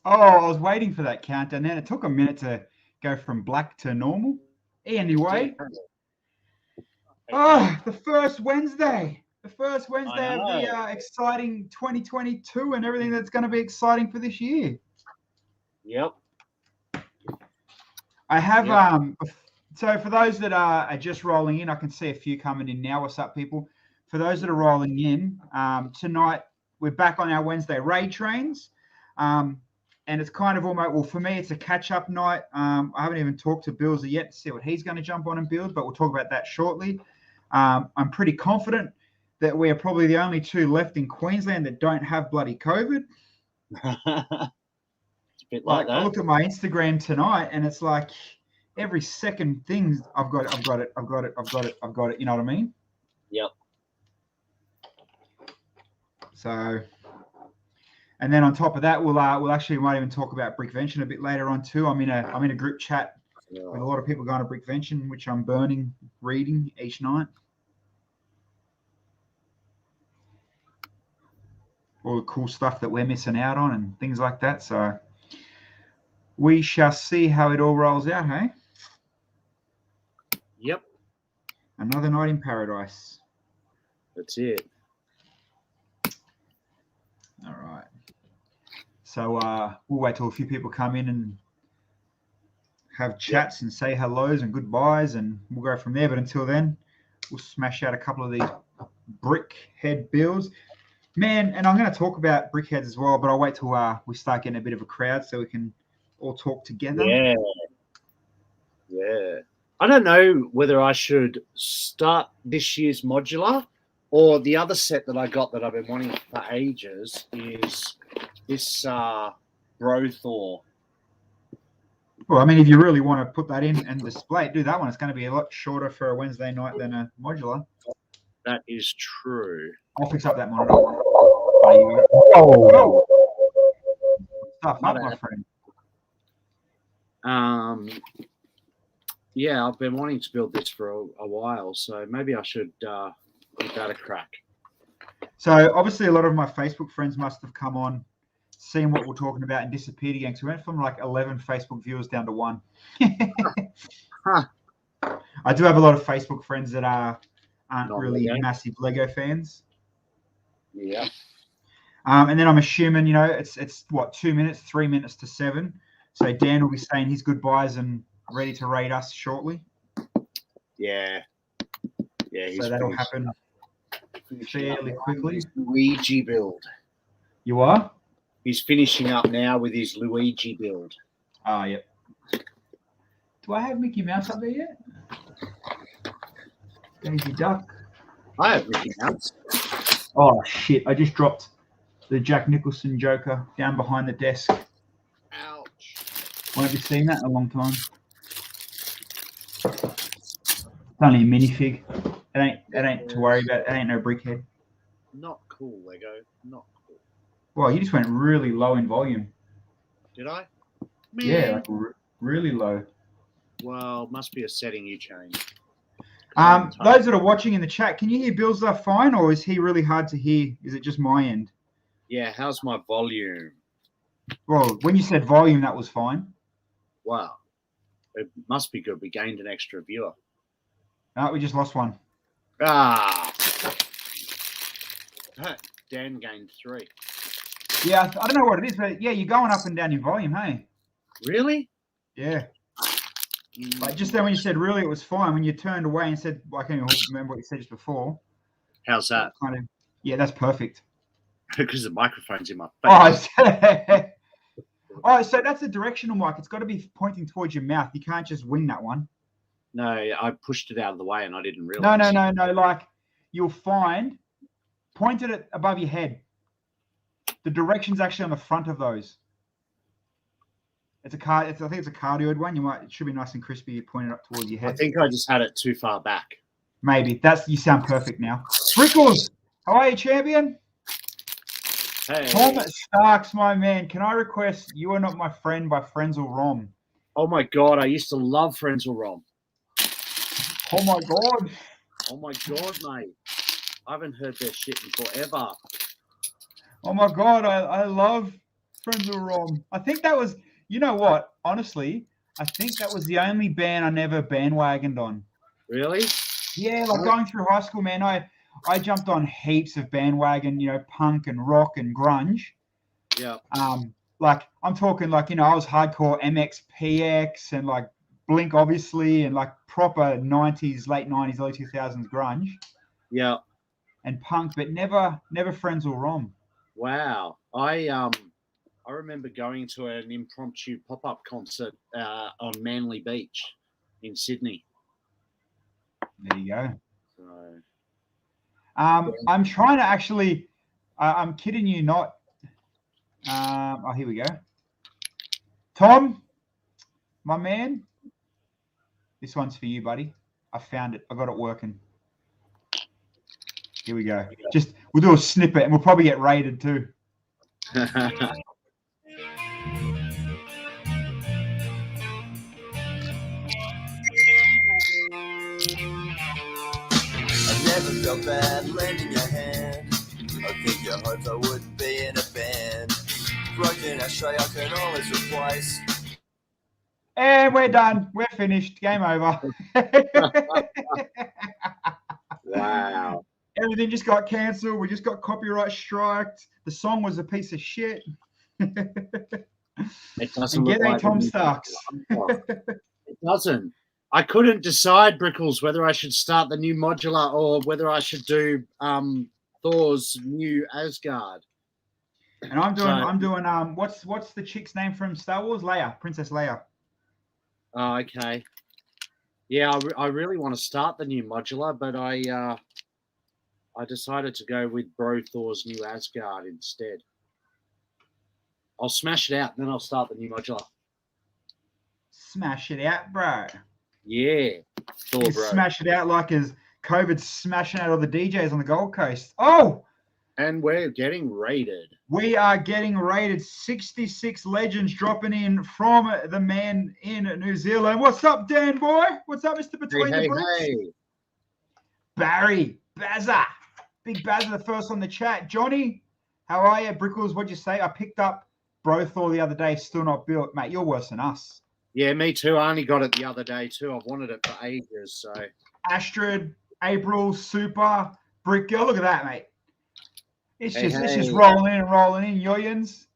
Oh, I was waiting for that countdown. Then it took a minute to go from black to normal. Yeah, Anyway, oh, the first Wednesday. The first I Wednesday of the know. exciting 2022 and everything that's going to be exciting for this year. Yep. I have Yep. So for those that are just rolling in, I can see a few coming in now. What's up, people? For those that are rolling in, tonight we're back on our Wednesday raid trains. And it's kind of almost, well, for me, it's a catch-up night. I haven't even talked to Bills yet to see what he's going to jump on and build, but we'll talk about that shortly. I'm pretty confident that we are probably the only two left in Queensland that don't have bloody COVID. It's a bit like I that. looked at my Instagram tonight, and it's like every second thing, I've got it, I've got it, I've got it, I've got it, I've got it. You know what I mean? Yep. So, and then on top of that, we'll actually might even talk about Brickvention a bit later on too. I'm in a group chat with a lot of people going to Brickvention, which I'm reading each night. All the cool stuff that we're missing out on and things like that. So we shall see how it all rolls out, hey? Yep. Another night in paradise. That's it. All right. So we'll wait till a few people come in and have chats and say hellos and goodbyes, and we'll go from there. But until then, we'll smash out a couple of these brickhead builds. Man, and I'm going to talk about brickheads as well, but I'll wait till we start getting a bit of a crowd so we can all talk together. Yeah. Yeah. I don't know whether I should start this year's modular or the other set that I got that I've been wanting for ages is this Brothor. Well, I mean, if you really want to put that in and display it, do that one. It's going to be a lot shorter for a Wednesday night than a modular. That is true. I'll fix up that monitor. Oh, stuff up, my friend. Yeah, I've been wanting to build this for a while, so maybe I should give that a crack. So obviously, a lot of my Facebook friends must have come on, seen what we're talking about, and disappeared again. So we went from like 11 Facebook viewers down to 1. Huh. I do have a lot of Facebook friends that aren't Not really Lego. massive Lego fans. Yeah. And then I'm assuming, it's what, 2 minutes, 3 minutes to 7. So Dan will be saying his goodbyes and ready to raid us shortly. Yeah. Yeah. So that'll happen fairly quickly. Luigi build. You are? He's finishing up now with his Luigi build. Oh, yep. Do I have Mickey Mouse up there yet? Daisy Duck. I have Mickey Mouse. Oh, shit. I just dropped the Jack Nicholson Joker down behind the desk. Ouch. Won't be seeing that in a long time. It's only a minifig. It ain't to worry about. It ain't no brickhead. Not cool, Lego. Not cool. Well, you just went really low in volume. Did I? Man. Yeah, like really low. Well, must be a setting you changed. Those that are watching in the chat, can you hear Bill Stuff fine, or is he really hard to hear? Is it just my end? Yeah, how's my volume? Well, when you said volume, that was fine. Wow. It must be good. We gained an extra viewer. No, we just lost one. Ah. Dan gained 3. Yeah, I don't know what it is, but yeah, you're going up and down in volume, hey? Really? Yeah. Like just then when you said really, it was fine. When you turned away and said, well, I can't even remember what you said just before. How's that? Yeah, that's perfect. Because the microphone's in my face. Oh, so that's a directional mic. It's got to be pointing towards your mouth. You can't just wing that one. No, I pushed it out of the way and I didn't realize. No. Like you'll find, pointed it above your head. The direction's actually on the front of those. I think it's a cardioid one. It should be nice and crispy. You point it up towards your head. I think I just had it too far back. Maybe. You sound perfect now. Sprinkles, how are you, champion? Hey. Tom Starks, my man. Can I request You Are Not My Friend by Frenzel Rom? Oh my God, I used to love Frenzel Rom. Oh my God. Oh my God, mate. I haven't heard their shit in forever. Oh my God, I love Frenzal Rom. I think that was, you know what? Honestly, I think that was the only band I never bandwagoned on. Really? Yeah, like going through high school, man, I jumped on heaps of bandwagon, punk and rock and grunge. Yeah. Like I'm talking like, I was hardcore MXPX and like Blink, obviously, and like proper 90s, late 90s, early 2000s grunge. Yeah. And punk, but never Frenzal Rom. Wow. I remember going to an impromptu pop-up concert on Manly Beach in Sydney. There you go. So, I'm trying to actually, I'm kidding you not. Here we go. Tom, my man, this one's for you, buddy. I found it. I got it working. Here we go. We'll do a snippet and we'll probably get rated too. I've never felt bad lending your hand. I think you hoped I would be in a band. Broken ashtray I can always replace. And we're done. We're finished. Game over. wow. Everything just got cancelled. We just got copyright striked. The song was a piece of shit. It doesn't and get like Tom Starks. It doesn't. I couldn't decide, Brickles, whether I should start the new modular or whether I should do Thor's new Asgard. And I'm doing what's the chick's name from Star Wars? Leia, Princess Leia. Oh, okay. Yeah, I really want to start the new modular, but I decided to go with Bro Thor's new Asgard instead. I'll smash it out, and then I'll start the new modular. Smash it out, bro. Yeah, Thor, bro. Smash it out like as COVID's smashing out all the DJs on the Gold Coast. Oh! And we're getting raided. We are getting raided. 66 legends dropping in from the man in New Zealand. What's up, Dan boy? What's up, Mr. Between the Bricks? Hey. Barry, Bazza. Big Bazza, the first on the chat. Johnny, how are you? Brickles, what'd you say? I picked up Bro Thor the other day, still not built. Mate, you're worse than us. Yeah, me too. I only got it the other day too. I've wanted it for ages. So Astrid, April, Super, Brick Girl. Look at that, mate. It's just rolling in and rolling in. Yoyans,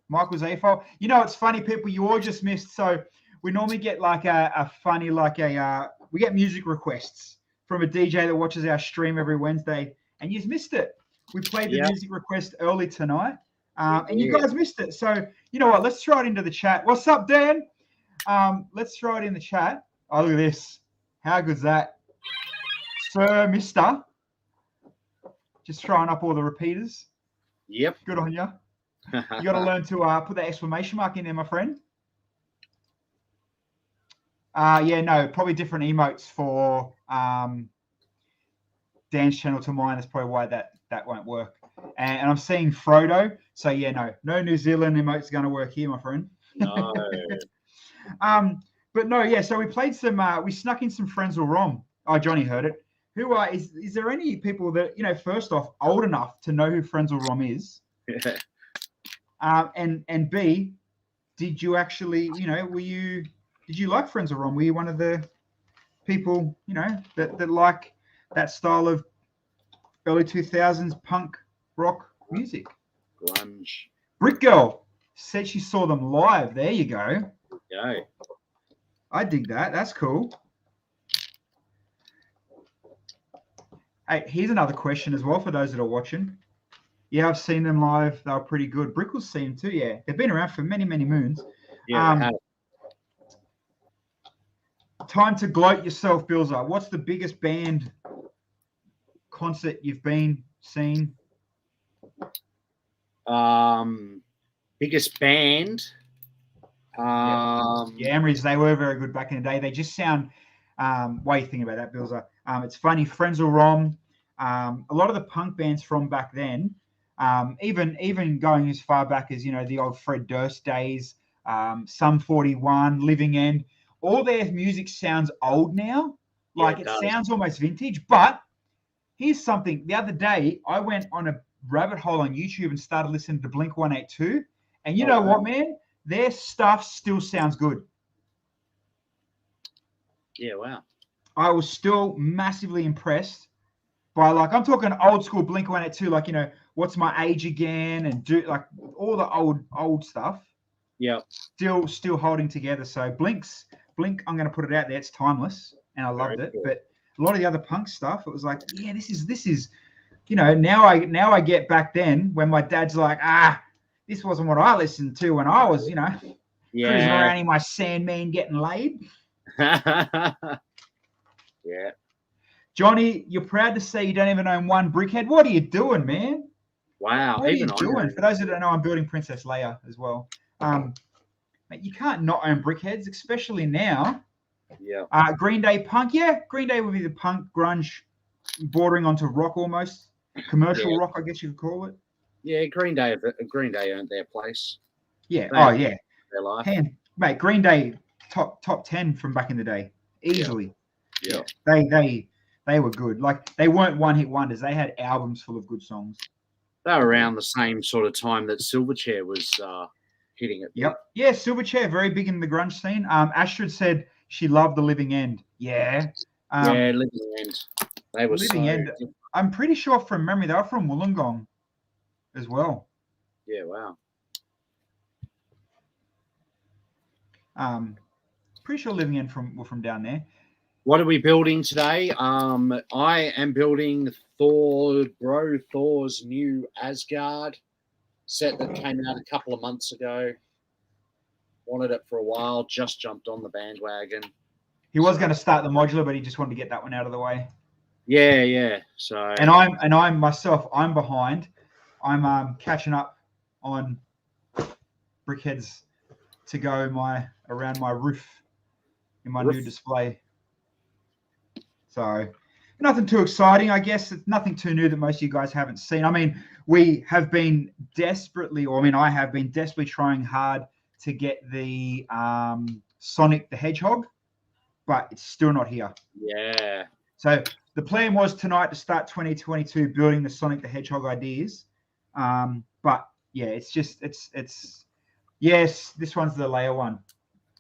Michael Zafo. You know, it's funny, people, you all just missed. So we normally get like a funny, we get music requests from a DJ that watches our stream every Wednesday, and you've missed it. We played the music request early tonight, and you guys missed it. So you know what? Let's throw it into the chat. What's up, Dan? Let's throw it in the chat. Oh, look at this. How good's that? Sir, Mister. Just throwing up all the repeaters. Yep. Good on you. You got to learn to put that exclamation mark in there, my friend. Probably different emotes for Dan's channel to mine. That's probably why that won't work. And I'm seeing Frodo. So, no New Zealand emotes going to work here, my friend. No. But no, yeah. So we played some. We snuck in some Frenzal Rom. Oh, Johnny heard it. Who is there any people that, first off, old enough to know who Frenzal Rom is? Yeah. And B, did you actually, did you like Frenzal Rom? Were you one of the people, that like that style of early 2000s punk rock music? Grunge. Brick Girl said she saw them live. There you go. Yeah. I dig that. That's cool. Hey, here's another question as well for those that are watching. Yeah, I've seen them live. They were pretty good. Brickle's seen them too, yeah. They've been around for many, many moons. Yeah. Time to gloat yourself, Billza. What's the biggest band concert you've seen? Biggest band. Emery's, they were very good back in the day. They just sound, what do you think about that, Billza? It's funny, Frenzal Rom, a lot of the punk bands from back then, even going as far back as, the old Fred Durst days, Sum 41, Living End, all their music sounds old now. Like, it sounds almost vintage. But here's something. The other day, I went on a rabbit hole on YouTube and started listening to Blink-182, And you Oh, know wow. what, man? Their stuff still sounds good. Yeah, wow. I was still massively impressed by, like, I'm talking old school Blink-182, like, you know, What's My Age Again, and do like all the old stuff. Yeah. Still holding together. So Blink, I'm going to put it out there. It's timeless, and I loved Very it. cool. But a lot of the other punk stuff, it was like, yeah, this is, you know, now I get back then when my dad's like, this wasn't what I listened to when I was, you know, cruising Yeah. around in my Sandman getting laid. Yeah. Johnny, you're proud to say you don't even own one Brickhead. What are you doing, man? Wow. What are you Even I doing? know. For those that don't know, I'm building Princess Leia as well. Mate, you can't not own Brickheads, especially now. Yeah. Green Day punk, yeah. Green Day would be the punk grunge, bordering onto rock almost. Commercial rock, I guess you could call it. Yeah, Green Day earned their place. Yeah. They Oh, earned yeah. their life. Mate, Green Day top 10 from back in the day, easily. Yeah. They were good. Like, they weren't one-hit wonders. They had albums full of good songs. They were around the same sort of time that Silverchair was hitting it. Yep. Yeah, Silverchair, very big in the grunge scene. Astrid said she loved The Living End. Yeah. Yeah, Living End. They were Living so... End. I'm pretty sure from memory they were from Wollongong as well. Yeah, wow. Pretty sure Living End were from down there. What are we building today? I am building Thor's new Asgard set that came out a couple of months ago. Wanted it for a while, just jumped on the bandwagon. He was going to start the modular, but he just wanted to get that one out of the way. Yeah. So I'm myself, I'm behind. I'm catching up on Brickheads to go around my roof in my new display. So nothing too exciting, I guess. It's nothing too new that most of you guys haven't seen. I mean, we have been I have been desperately trying hard to get the Sonic the Hedgehog, but it's still not here. Yeah. So the plan was tonight to start 2022 building the Sonic the Hedgehog ideas. But yeah, it's yes, this one's the Leia one.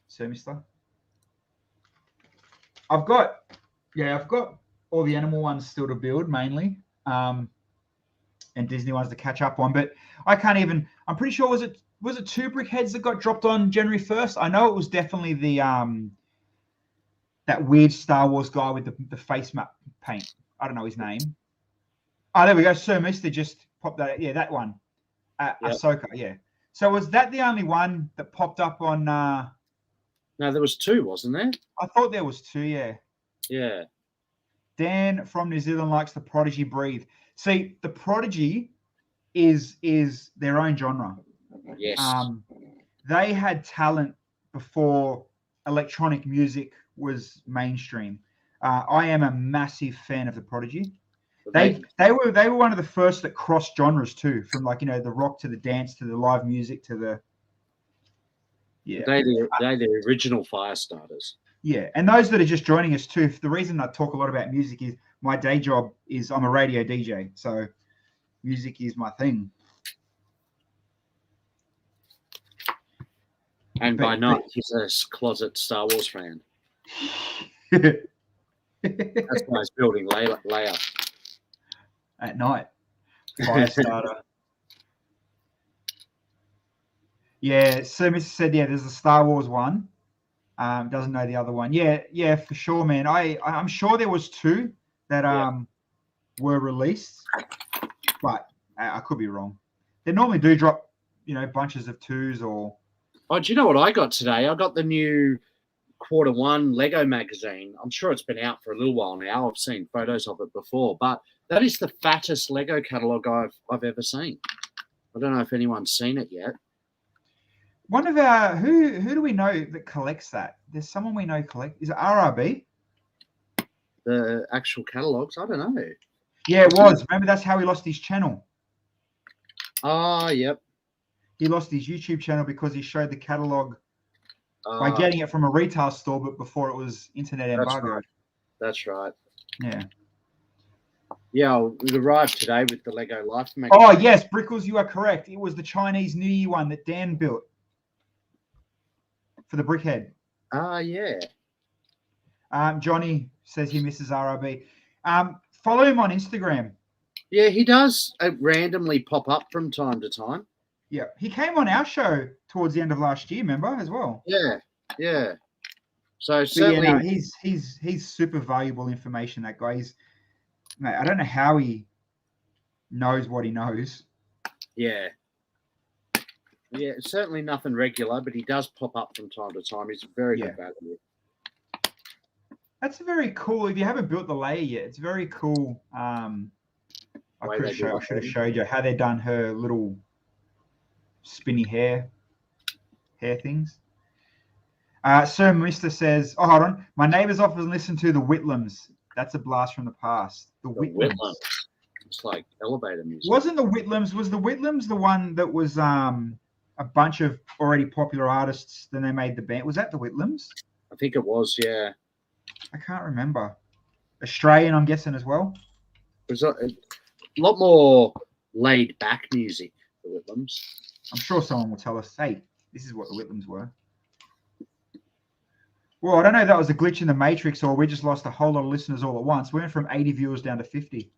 So, mister. I've got all the animal ones still to build mainly, and Disney ones to catch up on. But I can't even. I'm pretty sure was it 2 Brickheads that got dropped on January 1st? I know it was definitely the that weird Star Wars guy with the face map paint. I don't know his name. Oh, there we go. Sir Mister just popped that. Yeah, that one. Ahsoka. Yeah. So was that the only one that popped up on? No, there was 2, wasn't there? I thought there was 2. Yeah. Yeah. Dan from New Zealand likes the Prodigy breathe. See, the Prodigy is their own genre. Yes. They had talent before electronic music was mainstream. I am a massive fan of the Prodigy. They were one of the first that crossed genres too, from like, you know, the rock to the dance to the live music to the They're the original fire starters. Yeah, and those that are just joining us too, the reason I talk a lot about music is my day job is I'm a radio DJ, so music is my thing. And by night, he's a closet Star Wars fan. That's why he's building Leia. At night. Fire starter. Yeah, so Mr. said, yeah, there's a Star Wars one. Doesn't know the other one. Yeah, for sure, man. I'm sure there was 2 that were released, but I could be wrong. They normally do drop, you know, bunches of 2s or. Oh, do you know what I got today? I got the new Q1 Lego magazine. I'm sure it's been out for a little while now. I've seen photos of it before, but that is the fattest Lego catalog I've ever seen. I don't know if anyone's seen it yet. One of our who do we know that collects that? There's someone we know collect. Is it RRB? The actual catalogs? I don't know. Yeah, it was. Remember, that's how he lost his channel. Ah, yep. He lost his YouTube channel because he showed the catalog by getting it from a retail store, but before it was internet embargoed. That's right. Yeah. Yeah, it arrived today with the Lego Life Maker. Oh, yes, Brickles, you are correct. It was the Chinese New Year one that Dan built for the Brickhead. Yeah. Johnny says he misses RRB. Follow him on Instagram. Yeah, he does randomly pop up from time to time. Yeah, he came on our show towards the end of last year, remember, as well. Yeah. So But certainly, yeah, no, he's super valuable information. That guy. Mate, I don't know how he knows what he knows. Yeah, certainly nothing regular, but he does pop up from time to time. He's very good value. That's very cool. If you haven't built the layer yet, it's very cool. I should have showed you how they done her little spinny hair things. Sir Mister says, "Oh, hold on. My neighbours often listen to the Whitlams. That's a blast from the past. The Whitlams. It's like elevator music. Was the Whitlams the one that was a bunch of already popular artists? Then they made the band. Was that the Whitlams? I think it was. Yeah. I can't remember. Australian, I'm guessing as well. There's a lot more laid back music. The Whitlams. I'm sure someone will tell us, hey, this is what the Whitlams were. Well, I don't know if that was a glitch in the Matrix or we just lost a whole lot of listeners all at once. We went from 80 viewers down to 50.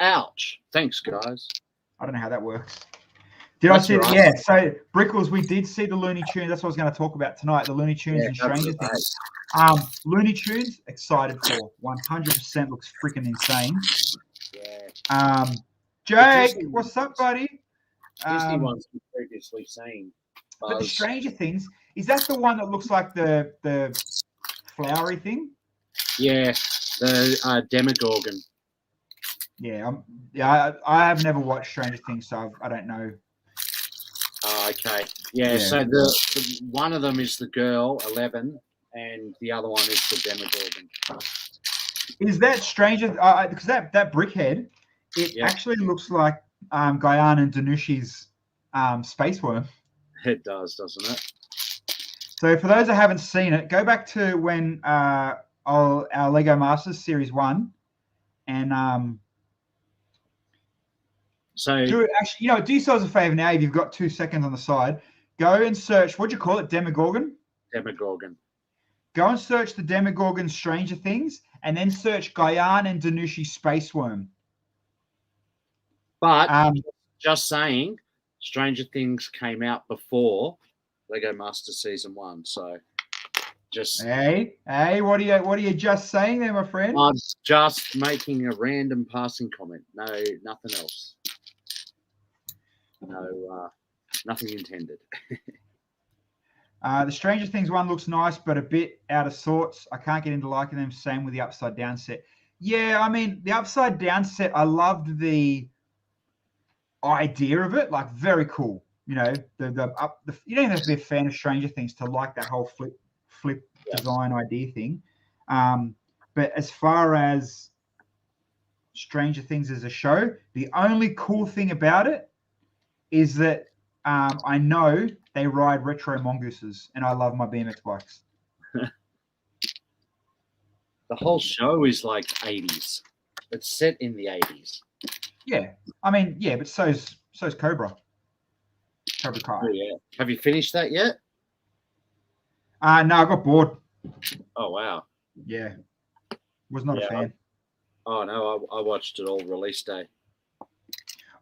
Ouch. Thanks, guys. I don't know how that works. I see that? Yeah, so Brickles, we did see the Looney Tunes. That's what I was going to talk about tonight, the Looney Tunes and Stranger Things. Looney Tunes, excited for. 100% looks freaking insane. Yeah. Jake, what's up, buddy? Disney ones we've previously seen. But the Stranger Things, is that the one that looks like the flowery thing? Yeah, the Demogorgon. Yeah, I have never watched Stranger Things, so I don't know. Oh, okay. Yeah, so the one of them is the girl, 11, and the other one is the Demogorgon. Is that Stranger? Because that brickhead, it actually looks like Guyana and Danushi's space worm. It does, doesn't it? So for those that haven't seen it, go back to when our Lego Masters Series 1 and so do yourselves a favor now if you've got 2 seconds on the side. Go and search, what'd you call it, Demogorgon? Demogorgon. Go and search the Demogorgon Stranger Things and then search Guyana and Danushi Space Worm. But just saying, Stranger Things came out before Lego Master Season 1, so just Hey, what are you just saying there, my friend? I'm just making a random passing comment. No, nothing else. No, nothing intended. The Stranger Things one looks nice, but a bit out of sorts. I can't get into liking them. Same with the Upside Down set. Yeah, I mean, the Upside Down set, I loved the idea of it. Like, very cool. You know, you don't even have to be a fan of Stranger Things to like that whole flip design idea thing. But as far as Stranger Things as a show, the only cool thing about it is that I know they ride retro mongooses, and I love my BMX bikes. The whole show is like 80s. It's set in the 80s. Yeah, I mean, yeah, but so's Cobra Kai. Oh, yeah. Have you finished that yet? No, I got bored. Oh wow. Yeah, was not a fan. Oh no, I watched it all release day.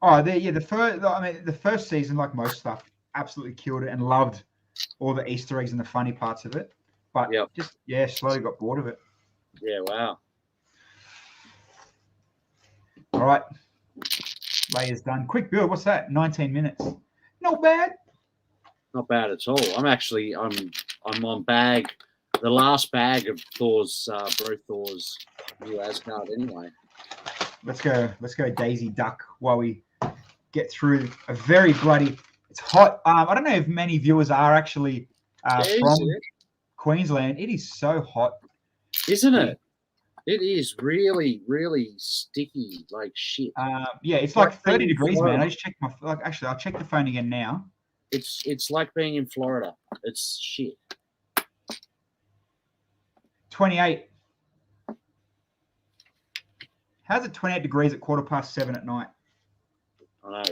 Oh, the first season, like most stuff, absolutely killed it and loved all the Easter eggs and the funny parts of it. But slowly got bored of it. Yeah, wow. All right, layers done. Quick build. What's that? 19 minutes. Not bad. Not bad at all. I'm on bag. The last bag of Thor's new Asgard anyway. Let's go Daisy Duck while we get through a very bloody. It's hot. I don't know if many viewers are actually from Queensland. It is so hot, isn't it? It is really, really sticky, like shit. Yeah, it's like 30 degrees, man. I just checked I'll check the phone again now. It's like being in Florida. It's shit. 28. How's it 28 degrees at 7:15 at night? I know,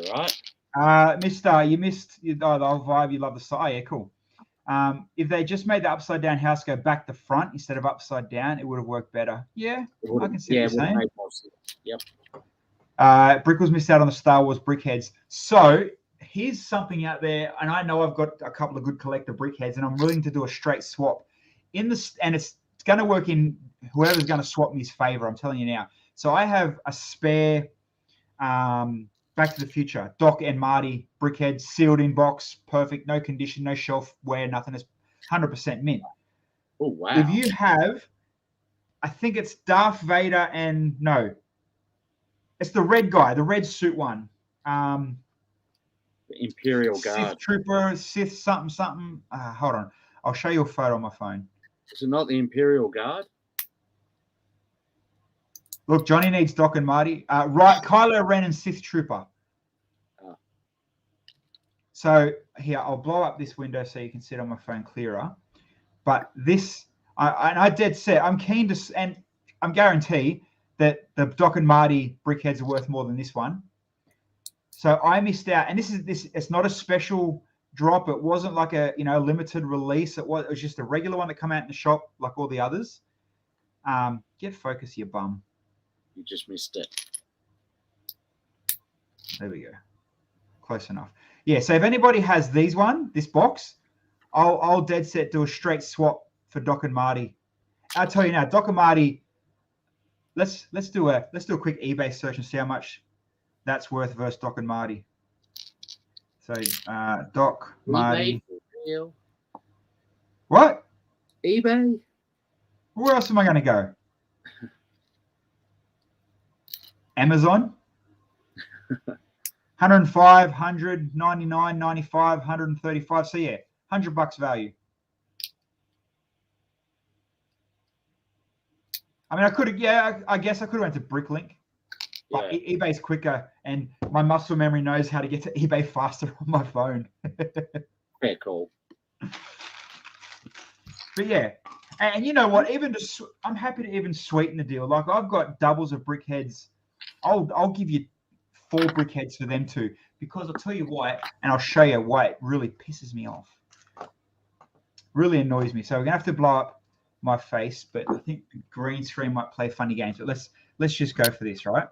right? Mister, you missed the whole vibe. You love the side. Oh, yeah, cool. If they just made the upside down house go back to front instead of upside down, it would have worked better. Yeah, I can see what you're saying. Yep. Brickles missed out on the Star Wars brickheads. So here's something out there, and I know I've got a couple of good collector brickheads, and I'm willing to do a straight swap and it's going to work in whoever's going to swap me's favor. I'm telling you now. So I have a spare Back to the Future Doc and Marty brickhead, sealed in box, perfect, no condition, no shelf wear, nothing. It's 100% mint. Oh wow! If you have, I think it's Darth Vader and no, it's the red guy, the red suit one. The Imperial Guard. Sith Trooper, Sith something. Hold on. I'll show you a photo on my phone. Is it not the Imperial Guard? Look, Johnny needs Doc and Marty. Right, Kylo Ren and Sith Trooper. Oh. So here, I'll blow up this window so you can see it on my phone clearer. But this, I dead set. I'm keen to, and I'm guarantee that the Doc and Marty brickheads are worth more than this one. So I missed out, and this. It's not a special drop. It wasn't like a limited release. It was just a regular one that come out in the shop like all the others. Get focus, you bum. You just missed it. There we go. Close enough. Yeah. So if anybody has this box, I'll dead set do a straight swap for Doc and Marty. I'll tell you now, Doc and Marty. Let's do a quick eBay search and see how much that's worth versus Doc and Marty. So Doc, Marty. eBay? What? eBay? Where else am I going to go? Amazon. 105, 100, 99, 95, 135. So yeah, $100 value. I mean, I guess I could have went to Bricklink, but Yeah. eBay's quicker, and my muscle memory knows how to get to eBay faster on my phone. Fair call. But yeah, and you know what? I'm happy to even sweeten the deal. Like I've got doubles of brickheads. I'll give you 4 brickheads for them too, because I'll tell you why, and I'll show you why it really pisses me off. Really annoys me. So we're gonna have to blow up my face, but I think the green screen might play funny games. But let's just go for this, right?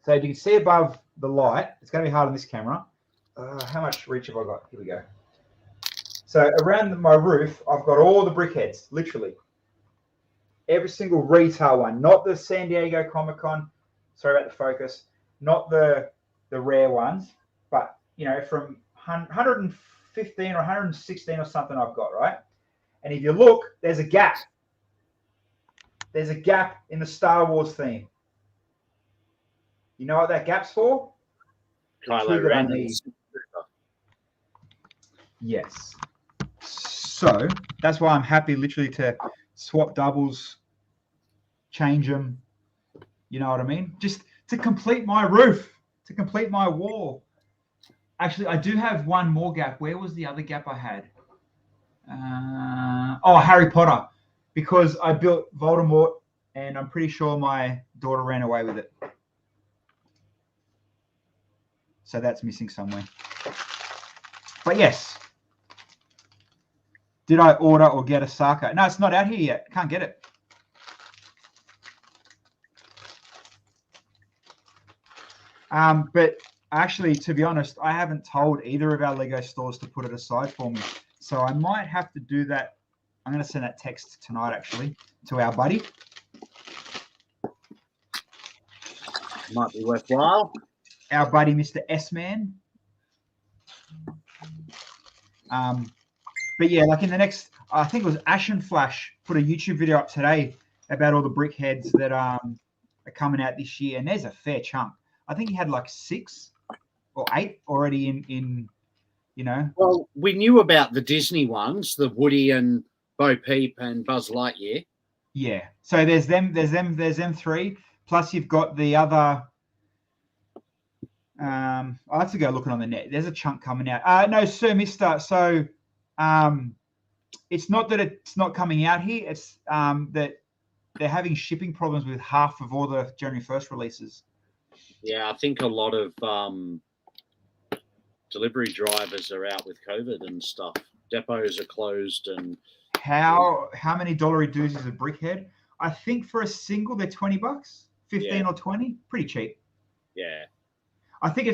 So you can see above the light, it's gonna be hard on this camera. How much reach have I got? Here we go. So around my roof, I've got all the brickheads, literally. Every single retail one, not the San Diego Comic-Con. Sorry about the focus. Not the rare ones, but from 115 or 116 or something I've got, right? And if you look, there's a gap. There's a gap in the Star Wars theme. You know what that gap's for? Kylo Ren. Yes. So that's why I'm happy literally to swap doubles, change them. You know what I mean? Just to complete my roof, to complete my wall. Actually, I do have one more gap. Where was the other gap I had? Harry Potter. Because I built Voldemort, and I'm pretty sure my daughter ran away with it. So that's missing somewhere. But yes. Did I order or get a Saka? No, it's not out here yet. Can't get it. But actually, to be honest, I haven't told either of our Lego stores to put it aside for me. So I might have to do that. I'm going to send that text tonight, actually, to our buddy. Might be worthwhile. Our buddy, Mr. S-Man. But yeah, like in the next, I think it was Ashen Flash put a YouTube video up today about all the brickheads that are coming out this year, and there's a fair chunk. I think he had like 6 or 8 already in. Well, we knew about the Disney ones, the Woody and Bo Peep and Buzz Lightyear. Yeah. So there's them 3. Plus you've got the other. I'll have to go looking on the net. There's a chunk coming out. No, Sir Mister. So it's not that it's not coming out here. It's that they're having shipping problems with half of all the January 1st releases. Yeah, I think a lot of delivery drivers are out with COVID and stuff. Depots are closed, and How many dollary dues is a Brickhead? I think for a single they're $20, 15 or 20, pretty cheap. yeah, I think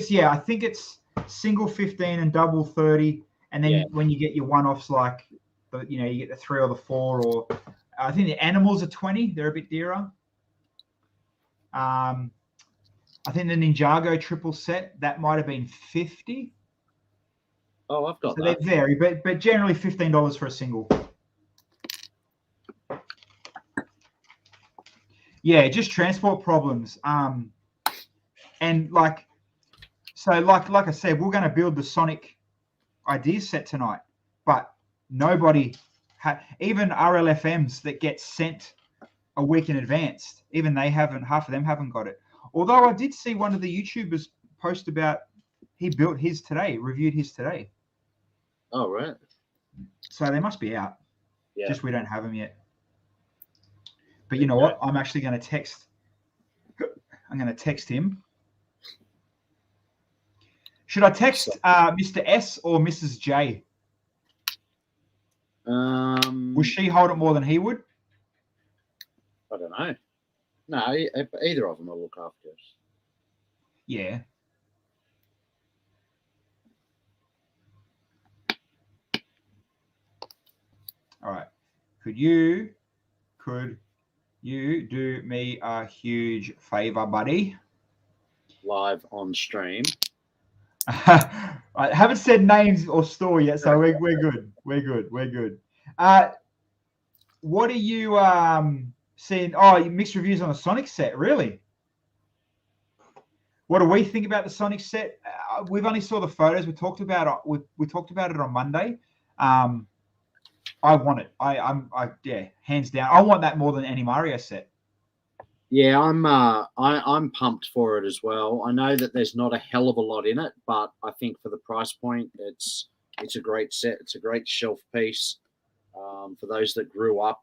it's single 15 and double 30, and then when you get your one-offs like you get the 3 or the 4, or I think the animals are 20. They're a bit dearer. I think the Ninjago triple set that might have been 50. Oh, I've got so that. They vary, but generally $15 for a single. Yeah, just transport problems. And like I said, we're going to build the Sonic Ideas set tonight, but nobody even RLFMs that get sent a week in advance, even half of them haven't got it. Although I did see one of the YouTubers post about he built his today, reviewed his today. Oh, right. So they must be out. Yeah. Just we don't have them yet. But you know what? I'm actually going to text. I'm going to text him. Should I text Mr. S or Mrs. J? Will she hold it more than he would? I don't know. No, either of them will look after us. Yeah. All right. Could you do me a huge favor, buddy? Live on stream. I haven't said names or store yet, so we're good. We're good. What are you seeing? Oh, mixed reviews on the Sonic set, really? What do we think about the Sonic set? We've only saw the photos. We talked about it on Monday. I want it. Yeah, hands down. I want that more than any Mario set. Yeah, I'm pumped for it as well. I know that there's not a hell of a lot in it, but I think for the price point, it's a great set. It's a great shelf piece. For those that grew up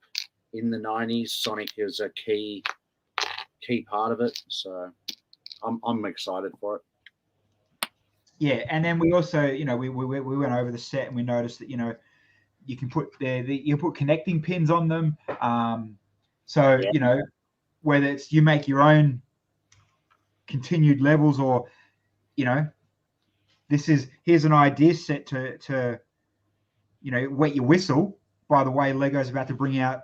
in the 90s, Sonic is a key part of it. So I'm excited for it. Yeah, and then we also, we went over the set and we noticed that, you can put you put connecting pins on them. Whether it's you make your own continued levels or, here's an idea set to wet your whistle. By the way, Lego's about to bring out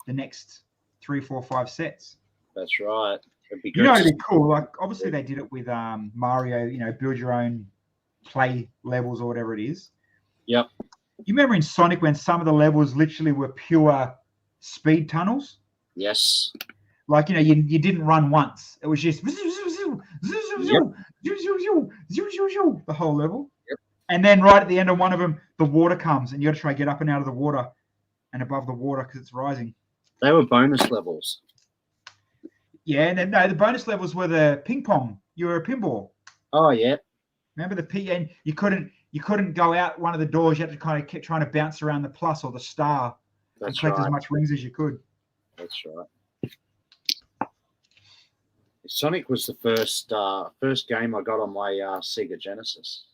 the next 3, 4, 5 sets. That's right. It'd be good. It'd be cool. Like obviously they did it with Mario. Build your own play levels or whatever it is. Yep. You remember in Sonic when some of the levels literally were pure speed tunnels? Yes. Like you didn't run once. It was just the whole level. Yep. And then right at the end of one of them, the water comes and you got to try and get up and out of the water and above the water because it's rising. They were bonus levels. Yeah, and then the bonus levels were the ping pong. You were a pinball. Oh yeah. Remember and you couldn't go out one of the doors. You had to kind of keep trying to bounce around the plus or the star and collect as much rings as you could. That's right. Sonic was the first game I got on my Sega Genesis.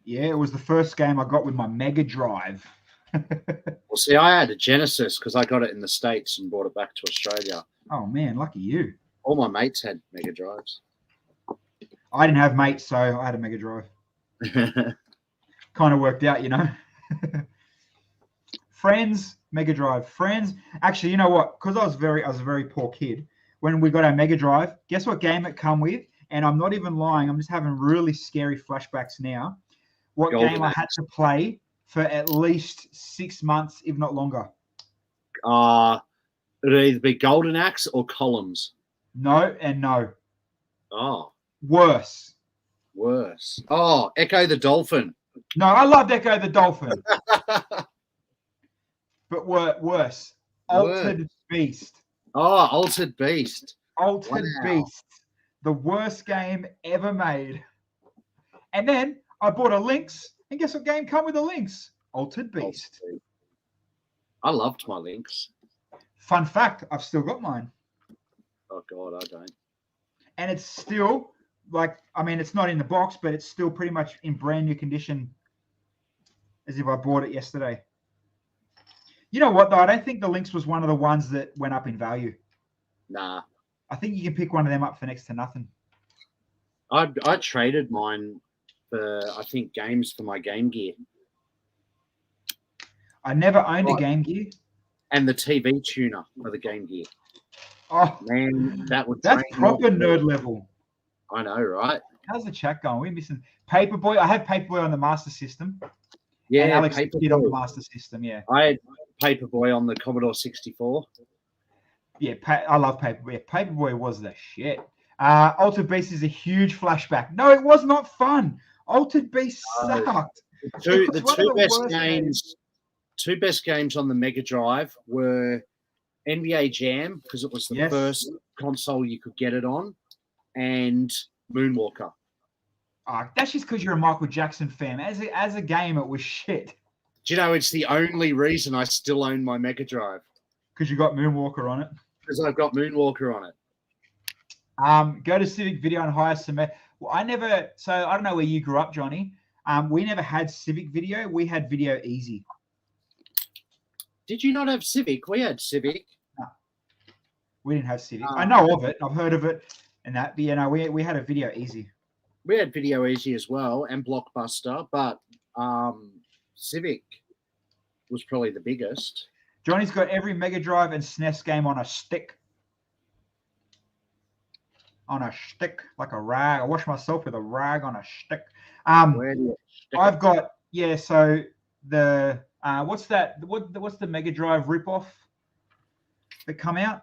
Yeah, it was the first game I got with my Mega Drive. Well, see, I had a Genesis because I got it in the States and brought it back to Australia. Oh, man, lucky you. All my mates had Mega Drives. I didn't have mates, so I had a Mega Drive. Kind of worked out, Friends, Mega Drive. Friends. Actually, you know what? Because I was a very poor kid. When we got our Mega Drive, guess what game it come with? And I'm not even lying. I'm just having really scary flashbacks now. What game I had to play for at least 6 months, if not longer? It'd either be Golden Axe or Columns. No and no. Oh. Worse. Oh, Echo the Dolphin. No, I loved Echo the Dolphin. But worse. Altered Beast. Oh, Altered Beast. Altered Beast. The worst game ever made. And then I bought a Lynx, and guess what game come with a Lynx? Altered Beast. I loved my Lynx. Fun fact, I've still got mine. Oh God, I don't. And it's still it's not in the box, but it's still pretty much in brand new condition as if I bought it yesterday. You know what, though? I don't think the Lynx was one of the ones that went up in value. Nah. I think you can pick one of them up for next to nothing. I traded mine for, I think, games for my Game Gear. I never owned a Game Gear. And the TV tuner for the Game Gear. Oh, man, that's proper nerd level. I know, right? How's the chat going? We're missing Paperboy. I have Paperboy on the Master System. Yeah, and Alex did on the Master System. Yeah, I had Paperboy on the Commodore 64. Yeah, I love Paperboy. Yeah, Paperboy was the shit. Altered Beast is a huge flashback. No, it was not fun. Altered Beast sucked. The two best games on the Mega Drive were NBA Jam, because it was the first console you could get it on, and Moonwalker. That's just because you're a Michael Jackson fan. As a game, it was shit. Do you know, it's the only reason I still own my Mega Drive. Because you got Moonwalker on it? Because I've got Moonwalker on it. Go to Civic Video and hire some. Well, I don't know where you grew up, Johnny. We never had Civic Video. We had Video Easy. Did you not have Civic? We had Civic. No, we didn't have Civic. I know of it. I've heard of it and that. But, we had a Video Easy. We had Video Easy as well and Blockbuster, but Civic was probably the biggest. Johnny's got every Mega Drive and SNES game on a stick. On a stick, like a rag. I wash myself with a rag on a stick. I've got, so the what's that? What's the Mega Drive ripoff that come out?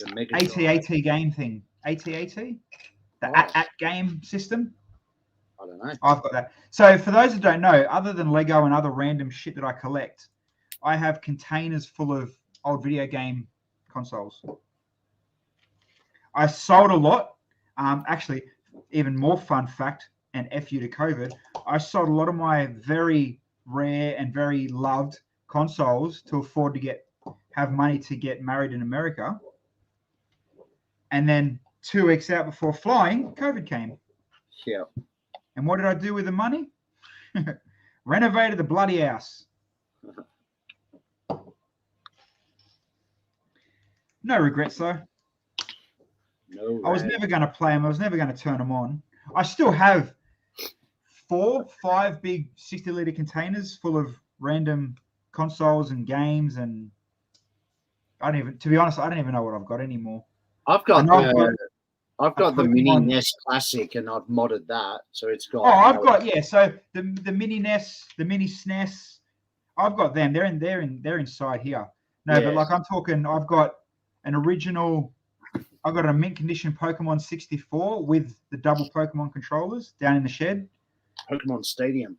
The Mega AT-AT game thing. AT-AT? The AT game system? I don't know. I've got that. So for those that don't know, other than Lego and other random shit that I collect, I have containers full of old video game consoles. I sold a lot. Actually, even more fun fact, and F you to COVID, I sold a lot of my very rare and very loved consoles to afford to have money to get married in America. And then 2 weeks out before flying, COVID came. Yeah. And what did I do with the money? Renovated the bloody house. No regrets, though. No. I was never going to play them. I was never going to turn them on. I still have 5 big 60-liter containers full of random consoles and games, and to be honest, I don't even know what I've got anymore. I've got the Mini NES Classic, and I've modded that, so it's got. Oh, I've got So the Mini NES, the Mini SNES, I've got them. They're inside here. No, but like I'm talking, I've got an original. I've got a mint condition Pokemon 64 with the double Pokemon controllers down in the shed. Pokemon Stadium.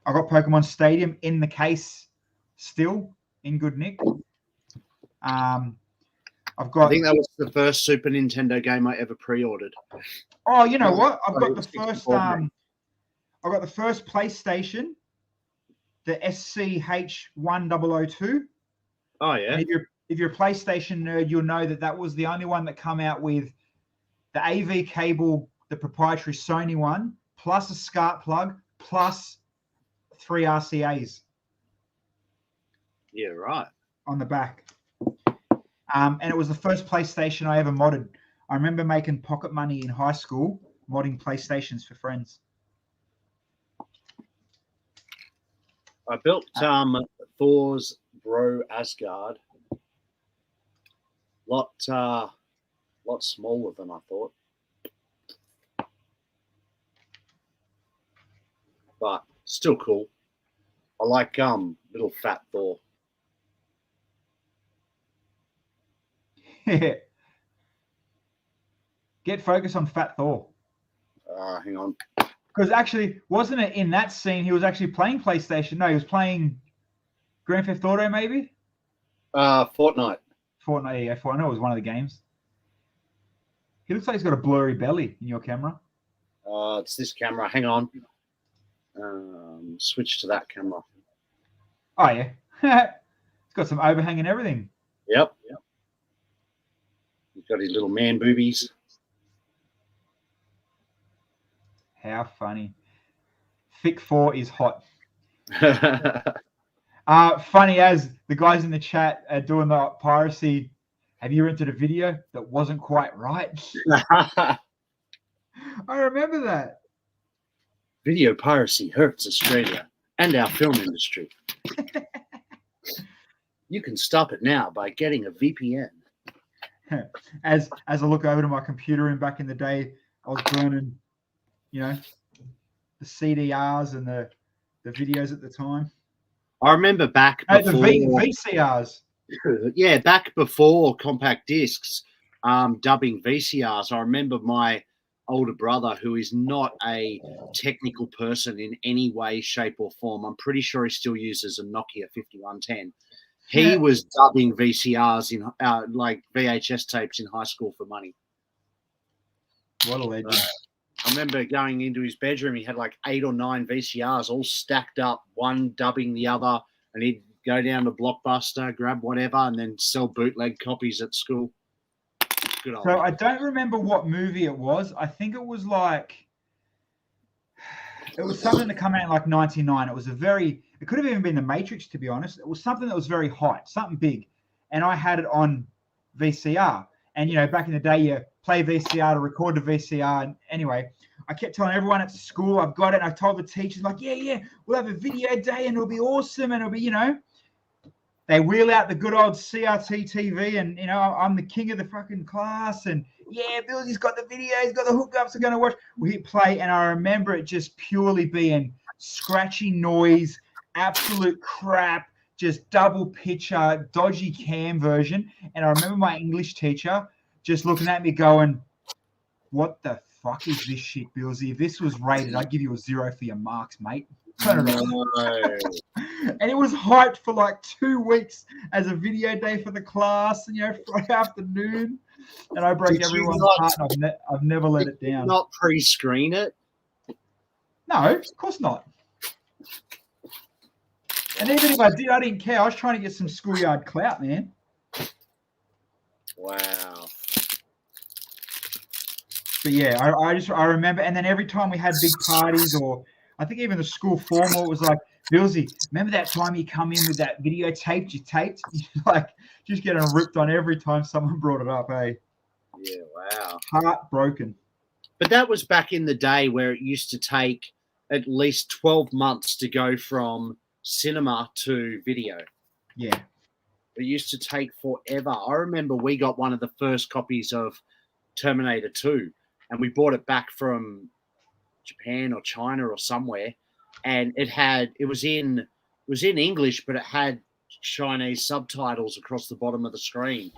I got Pokemon Stadium in the case, still in good nick. I think that was the first Super Nintendo game I ever pre-ordered. Oh, you know what? I've got the first. I got the first PlayStation, the SCH-1002. Oh yeah. And if you're a PlayStation nerd, you'll know that was the only one that come out with the AV cable, the proprietary Sony one, plus a SCART plug, plus 3 RCAs. Yeah, right. On the back. And it was the first PlayStation I ever modded. I remember making pocket money in high school, modding PlayStations for friends. I built Thor's Bro Asgard. Lot smaller than I thought. But still cool. I like little fat Thor. Get focused on Fat Thor. Hang on. Because actually, wasn't it in that scene he was actually playing PlayStation? No, he was playing Grand Theft Auto, maybe? Fortnite. Fortnite, yeah. I know it was one of the games. He looks like he's got a blurry belly in your camera. It's this camera. Hang on. Switch to that camera. Oh, yeah. It's got some overhang and everything. Yep. He's got his little man boobies. How funny. Thick 4 is hot. Funny as the guys in the chat are doing the piracy. Have you rented a video that wasn't quite right? I remember that. Video piracy hurts Australia and our film industry. You can stop it now by getting a VPN. As I look over to my computer room back in the day, I was burning, the CDRs and the videos at the time. I remember back before the VCRs. Yeah, back before compact discs, dubbing VCRs. I remember my older brother, who is not a technical person in any way, shape, or form. I'm pretty sure he still uses a Nokia 5110. He was dubbing VCRs in like VHS tapes in high school for money. What a legend. I remember going into his bedroom. He had like 8 or 9 VCRs all stacked up, one dubbing the other, and he'd go down to Blockbuster, grab whatever, and then sell bootleg copies at school. Good old. So I don't remember what movie it was. I think it was something that came out in like 99. It could have even been The Matrix, to be honest. It was something that was very hot, something big. And I had it on VCR. And, back in the day, you play VCR to record the VCR. And anyway, I kept telling everyone at school, I've got it. And I told the teachers, like, yeah, we'll have a video day and it'll be awesome. And it'll be, they wheel out the good old CRT TV and, I'm the king of the fucking class. And, yeah, Billsy's got the video. He's got the hookups. I'm going to watch. We hit play. And I remember it just purely being scratchy noise, absolute crap, just double picture, dodgy cam version. And I remember my English teacher just looking at me going, what the fuck is this shit, Billsy? If this was rated, I'd give you a 0 for your marks, mate. And it was hyped for like 2 weeks as a video day for the class, and Friday afternoon. And I broke everyone's heart, and I've never let it down. Not pre-screen it? No, of course not. And even if I did, I didn't care. I was trying to get some schoolyard clout, man. Wow. But yeah, I remember. And then every time we had big parties, or I think even the school formal, it was like, Billsy, remember that time you come in with that videotape you taped? Like, just getting ripped on every time someone brought it up, eh? Yeah, wow. Heartbroken. But that was back in the day where it used to take at least 12 months to go from cinema to video. Yeah. It used to take forever. I remember we got one of the first copies of Terminator 2, and we bought it back from Japan or China or somewhere, and it was in English, but it had Chinese subtitles across the bottom of the screen.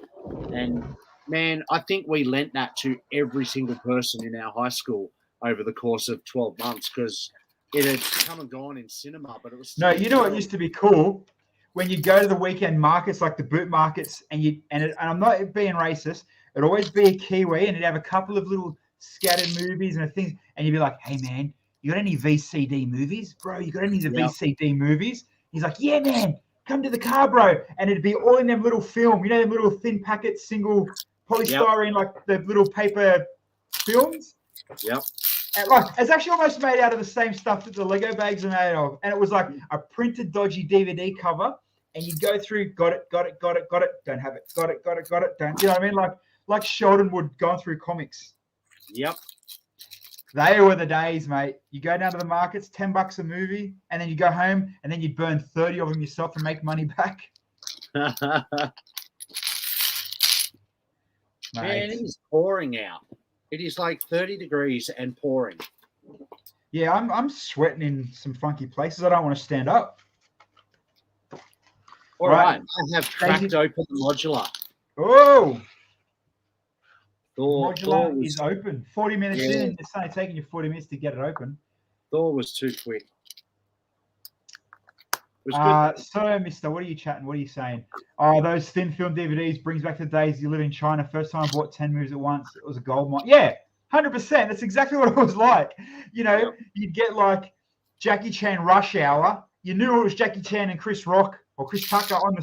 And man, I think we lent that to every single person in our high school over the course of 12 months because it had come and gone in cinema, but it was no. It used to be cool when you go to the weekend markets, like the boot markets, and I'm not being racist. It'd always be a Kiwi, and it'd have a couple of little scattered movies and things, and you'd be like, "Hey man, you got any VCD movies, bro? You got any of the VCD movies?" He's like, "Yeah, man, come to the car, bro." And it'd be all in them little film, them little thin packets, single polystyrene, like the little paper films. Yep. And like, it's actually almost made out of the same stuff that the Lego bags are made of. And it was like a printed, dodgy DVD cover. And you go through, got it, don't have it, got it, don't. You know what I mean? Like Sheldon would go through comics. Yep. They were the days, mate. You go down to the markets, $10 a movie, and then you go home, and then you burn 30 of them yourself and make money back. Man, it is pouring out. It is like 30 degrees and pouring. Yeah, I'm sweating in some funky places. I don't want to stand up. All right. I have cracked open the modular. Oh! Thor is open. 40 minutes in. It's only taking you 40 minutes to get it open. Thor was too quick. So, mister, what are you chatting? What are you saying? Oh, those thin film DVDs brings back the days you live in China. First time I bought 10 movies at once. It was a gold mine. Yeah, 100%. That's exactly what it was like. You'd get like Jackie Chan Rush Hour. You knew it was Jackie Chan and Chris Rock or Chris Tucker on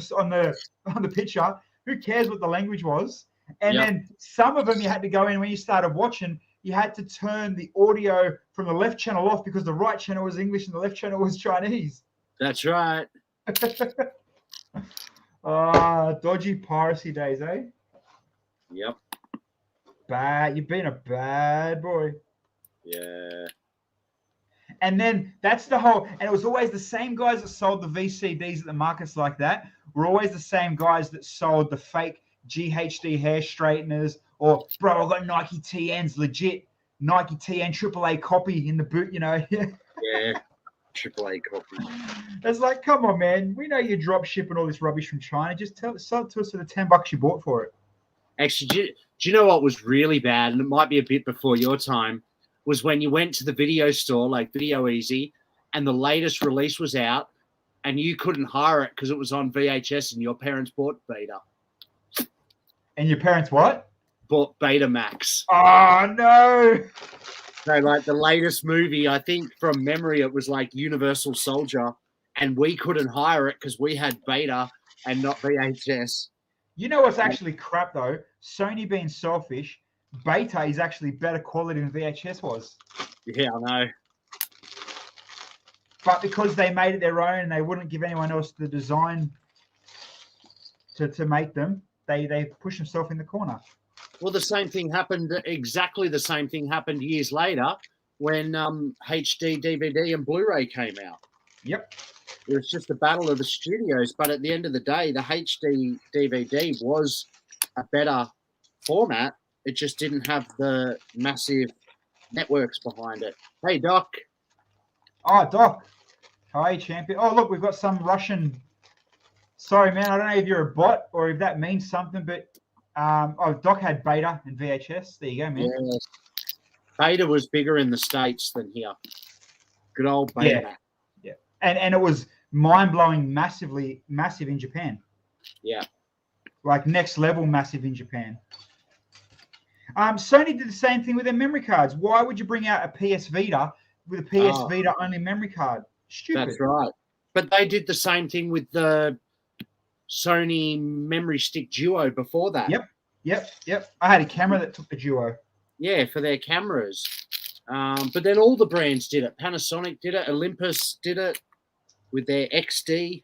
the picture. Who cares what the language was? And then some of them you had to go in when you started watching. You had to turn the audio from the left channel off because the right channel was English and the left channel was Chinese. That's right. Dodgy piracy days, eh? Yep. Bad. You've been a bad boy. Yeah. And then that's the whole, and it was always the same guys that sold the VCDs at the markets like that were always the same guys that sold the fake GHD hair straighteners, or, bro, I got Nike TNs, legit Nike TN AAA copy in the boot, you know. Yeah, AAA copy. It's like, come on, man. We know you're drop shipping all this rubbish from China. Just sell it to us for the $10 you bought for it. Actually, do you know what was really bad, and it might be a bit before your time, was when you went to the video store, like Video Easy, and the latest release was out, and you couldn't hire it because it was on VHS, and your parents bought Beta. And your parents what? Bought Betamax. Oh, no. So, like, the latest movie, I think from memory, it was like Universal Soldier, and we couldn't hire it because we had Beta and not VHS. You know what's actually crap, though? Sony being selfish, Beta is actually better quality than VHS was. Yeah, I know. But because they made it their own and they wouldn't give anyone else the design to make them, they push themselves in the corner. Well, exactly the same thing happened years later when HD, DVD, and Blu-ray came out. Yep. It was just a battle of the studios, but at the end of the day, the HD DVD was a better format. It just didn't have the massive networks behind it. Hey, Doc. Oh, Doc. Hi, champion. Oh, look, we've got some Russian. Sorry, man. I don't know if you're a bot or if that means something, but Doc had Beta and VHS. There you go, man. Yeah. Beta was bigger in the States than here. Good old Beta. Yeah. And it was mind-blowing, massive in Japan. Yeah. Like next level massive in Japan. Sony did the same thing with their memory cards. Why would you bring out a PS Vita with a PS Vita only memory card? Stupid. That's right. But they did the same thing with the Sony Memory Stick Duo before that. Yep. I had a camera that took the Duo. Yeah, for their cameras. But then all the brands did it. Panasonic did it. Olympus did it with their XD.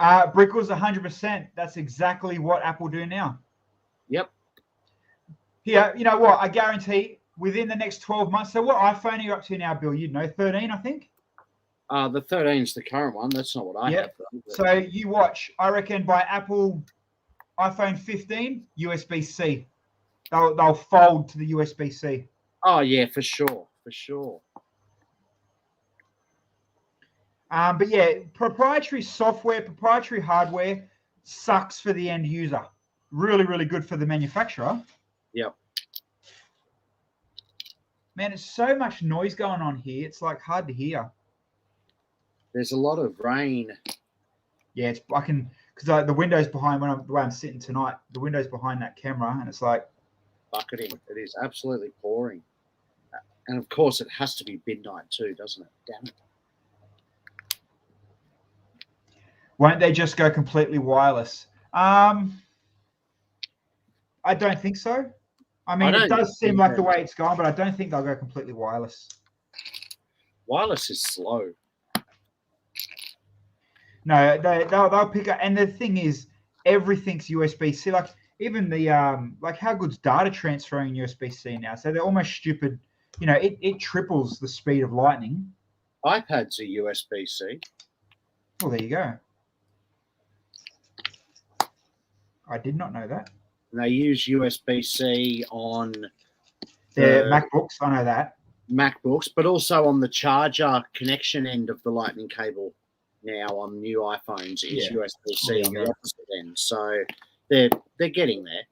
Brickles 100%. That's exactly what Apple do now. Yep. Here, you know what? I guarantee within the next 12 months. So what iPhone are you up to now, Bill? You'd know, 13, I think. The 13 is the current one. That's not what I have. Though, so you watch. I reckon by Apple iPhone 15, USB-C. They'll fold to the USB-C. Oh yeah, for sure. But yeah, proprietary software, proprietary hardware sucks for the end user. Really, really good for the manufacturer. Yep. Man, there's so much noise going on here. It's like hard to hear. There's a lot of rain. Yeah, because the window's behind the way I'm sitting tonight. The window's behind that camera, and it's like bucketing. It is absolutely pouring, and of course, it has to be midnight too, doesn't it? Damn it. Won't they just go completely wireless? I don't think so. I mean, it does seem like the way it's gone, but I don't think they'll go completely wireless. Wireless is slow. No, they'll pick up. And the thing is, everything's USB-C. Like even the like how good's data transferring USB-C now? So they're almost stupid. You know, it triples the speed of lightning. iPads are USB-C. Well, there you go. I did not know that. They use USB-C on their MacBooks. I know that. MacBooks, but also on the charger connection end of the lightning cable now on new iPhones is USB-C on the opposite end. So they're getting there.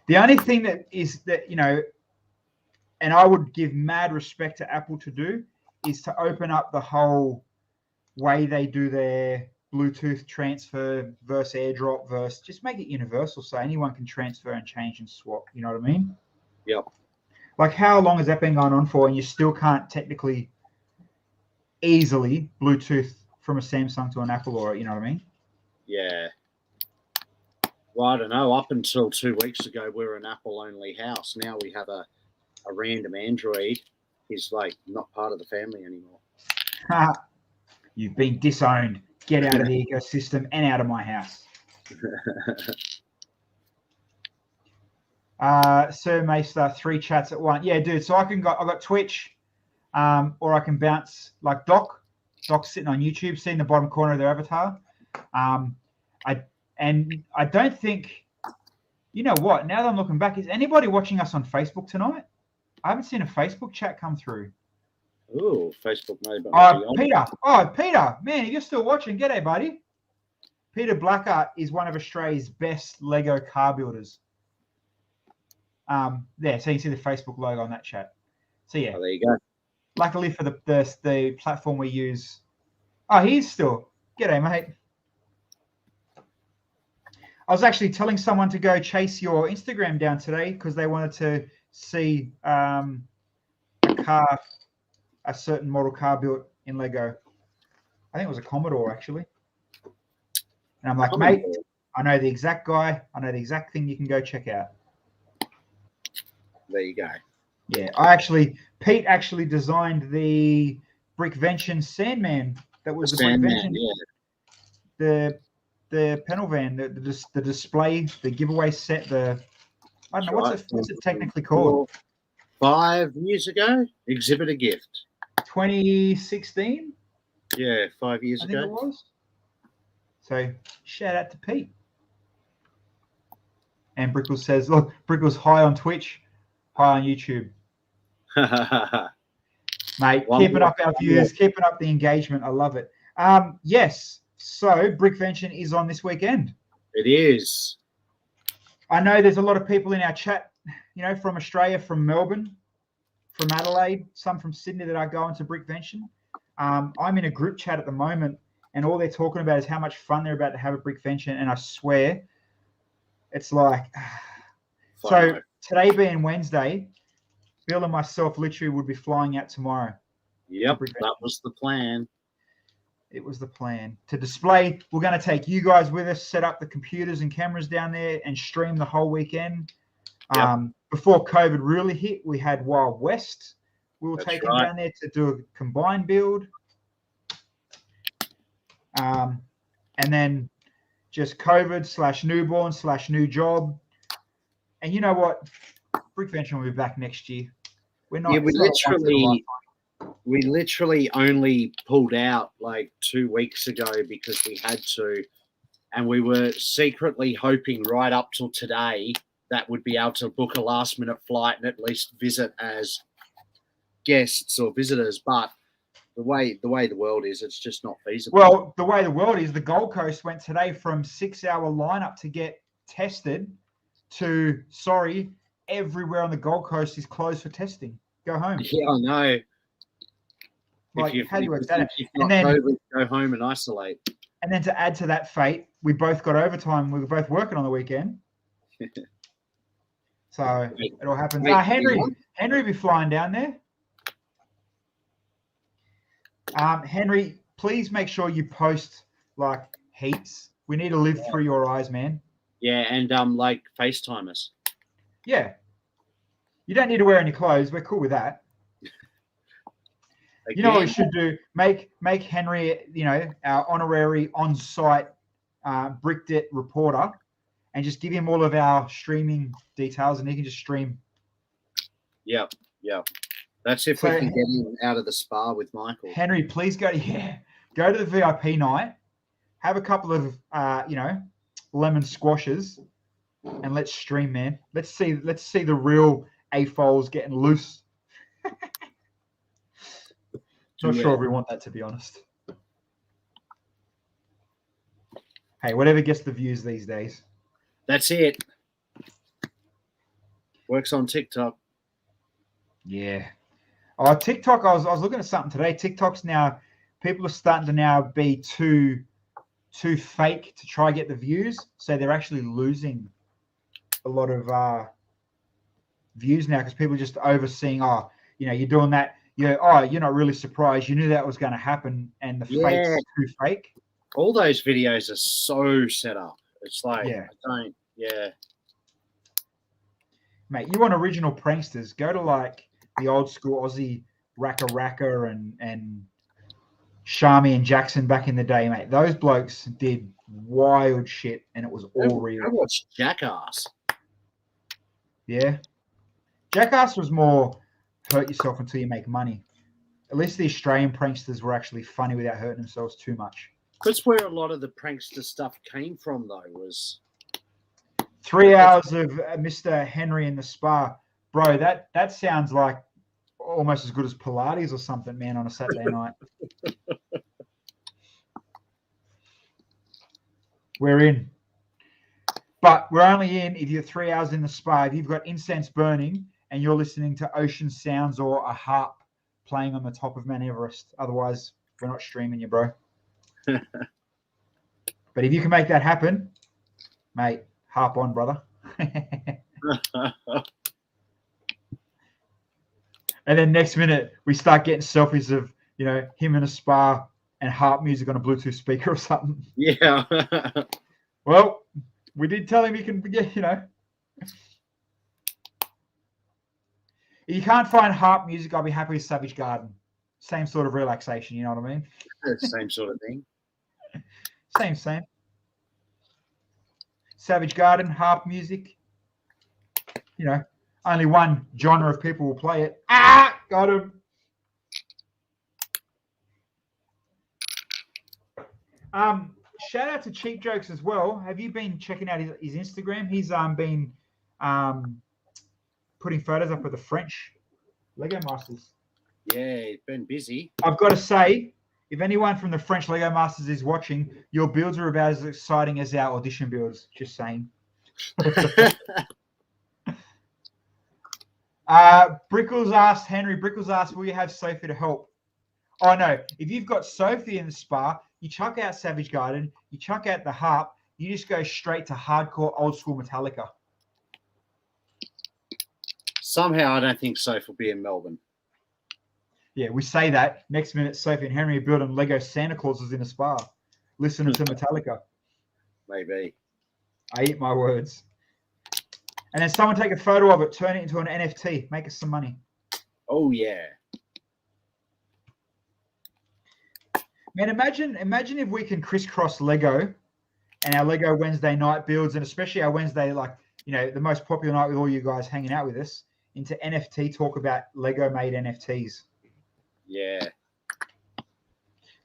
The only thing that, you know, and I would give mad respect to Apple to do, is to open up the whole way they do their Bluetooth transfer versus AirDrop versus just make it universal so anyone can transfer and change and swap. You know what I mean? Yep. Like how long has that been going on for and you still can't technically easily Bluetooth from a Samsung to an Apple, or you know what I mean? Yeah. Well, I don't know. Up until 2 weeks ago, we were an Apple-only house. Now we have a random Android. He's like not part of the family anymore. You've been disowned. Get out of the ecosystem and out of my house. Sir Maester, 3 chats at once. Yeah, dude. So I got Twitch, or I can bounce like Doc. Doc's sitting on YouTube, seeing the bottom corner of their avatar. I don't think, you know what? Now that I'm looking back, is anybody watching us on Facebook tonight? I haven't seen a Facebook chat come through. Ooh, Facebook maybe. Peter, man, if you're still watching, g'day, buddy. Peter Blackart is one of Australia's best Lego car builders. There, so you can see the Facebook logo on that chat. So yeah, there you go. Luckily for the platform we use. Oh, he's still. G'day, mate. I was actually telling someone to go chase your Instagram down today because they wanted to see a certain model car built in Lego. I think it was a Commodore, actually. And I'm like, mate, I know the exact guy. I know the exact thing you can go check out. There you go. Yeah, Pete actually designed the Brickvention Sandman. That was the Brickvention. Yeah. The panel van, the display, the giveaway set, I don't know, what's it technically called? 5 years ago, exhibitor gift. 2016? Yeah, 5 years ago. I think it was. So shout out to Pete. And Brickles says, look, Brickles high on Twitch, high on YouTube. Mate, keeping up our views, keeping up the engagement. I love it. Yes. So Brickvention is on this weekend. It is. I know there's a lot of people in our chat, from Australia, from Melbourne, from Adelaide, some from Sydney that are going to Brickvention. I'm in a group chat at the moment, and all they're talking about is how much fun they're about to have at Brickvention, and I swear, it's like... So today being Wednesday, Bill and myself literally would be flying out tomorrow. Yep, that was the plan. It was the plan to display. We're going to take you guys with us, set up the computers and cameras down there, and stream the whole weekend. Yep. Before COVID really hit, we had Wild West. We were taken down there to do a combined build. And then just COVID / newborn / new job. And you know what? Brickvention will be back next year. We're not. Yeah, we literally only pulled out like 2 weeks ago because we had to, and we were secretly hoping right up till today that we'd be able to book a last-minute flight and at least visit as guests or visitors. But the way the world is, it's just not feasible. Well, the way the world is, the Gold Coast went today from 6-hour lineup to get tested to, sorry, everywhere on the Gold Coast is closed for testing. Go home. Yeah, I know. Like, how do you work that out? And then COVID, go home and isolate. And then to add to that fate, we both got overtime. We were both working on the weekend. So it all happens. Henry be flying down there. Henry, please make sure you post like heaps. We need to live through your eyes, man. Yeah, and like FaceTime us. Yeah. You don't need to wear any clothes. We're cool with that. Again. You know what we should do? Make Henry, our honorary on-site BrickDet reporter, and just give him all of our streaming details, and he can just stream. Yep. That's if we can get him out of the spa with Michael. Henry, please go to the VIP night, have a couple of lemon squashes, and let's stream, man. Let's see the real AFOLs getting loose. Not sure if we want that, to be honest. Hey, whatever gets the views these days. That's it. Works on TikTok. Yeah. Oh, TikTok, I was looking at something today. TikTok's now, people are starting to now be too fake to try get the views. So they're actually losing a lot of views now because people are just overseeing, you're doing that. you're not really surprised. You knew that was going to happen, and the fake's too fake. All those videos are so set up. It's like, mate, you want original pranksters, go to like the old school Aussie Raka and Shami and Jackson back in the day, mate. Those blokes did wild shit, and it was all real. I watched Jackass. Yeah. Jackass was more hurt yourself until you make money. At least the Australian pranksters were actually funny without hurting themselves too much. That's where a lot of the prankster stuff came from, though, was 3 hours of Mr. Henry in the spa. Bro, that sounds like almost as good as Pilates or something, man, on a Saturday night. We're in. But we're only in if you're 3 hours in the spa. If you've got incense burning and you're listening to ocean sounds or a harp playing on the top of Mount Everest. Otherwise, we're not streaming you, bro. But if you can make that happen, mate, harp on, brother. And then next minute, we start getting selfies of, him in a spa and harp music on a Bluetooth speaker or something. Yeah. Well, we did tell him he can get, If you can't find harp music, I'll be happy with Savage Garden. Same sort of relaxation, you know what I mean? Same sort of thing. Same. Savage Garden, harp music. Only one genre of people will play it. Got him. Shout out to Cheap Jokes as well. Have you been checking out his Instagram? He's been putting photos up of the French Lego Masters. Yeah, he's been busy. I've got to say, if anyone from the French Lego Masters is watching, your builds are about as exciting as our audition builds. Just saying. Brickles asked, will you have Sophie to help? Oh, no. If you've got Sophie in the spa, you chuck out Savage Garden, you chuck out the harp, you just go straight to hardcore old school Metallica. Somehow I don't think Sophie will be in Melbourne. Yeah, we say that. Next minute, Sophie and Henry are building Lego Santa Clauses in a spa, listening to Metallica. Maybe. I eat my words. And then someone take a photo of it, turn it into an NFT, make us some money. Oh, yeah. Man, imagine if we can crisscross Lego and our Lego Wednesday night builds, and especially our Wednesday, the most popular night with all you guys hanging out with us, into NFT talk about Lego made NFTs. Yeah.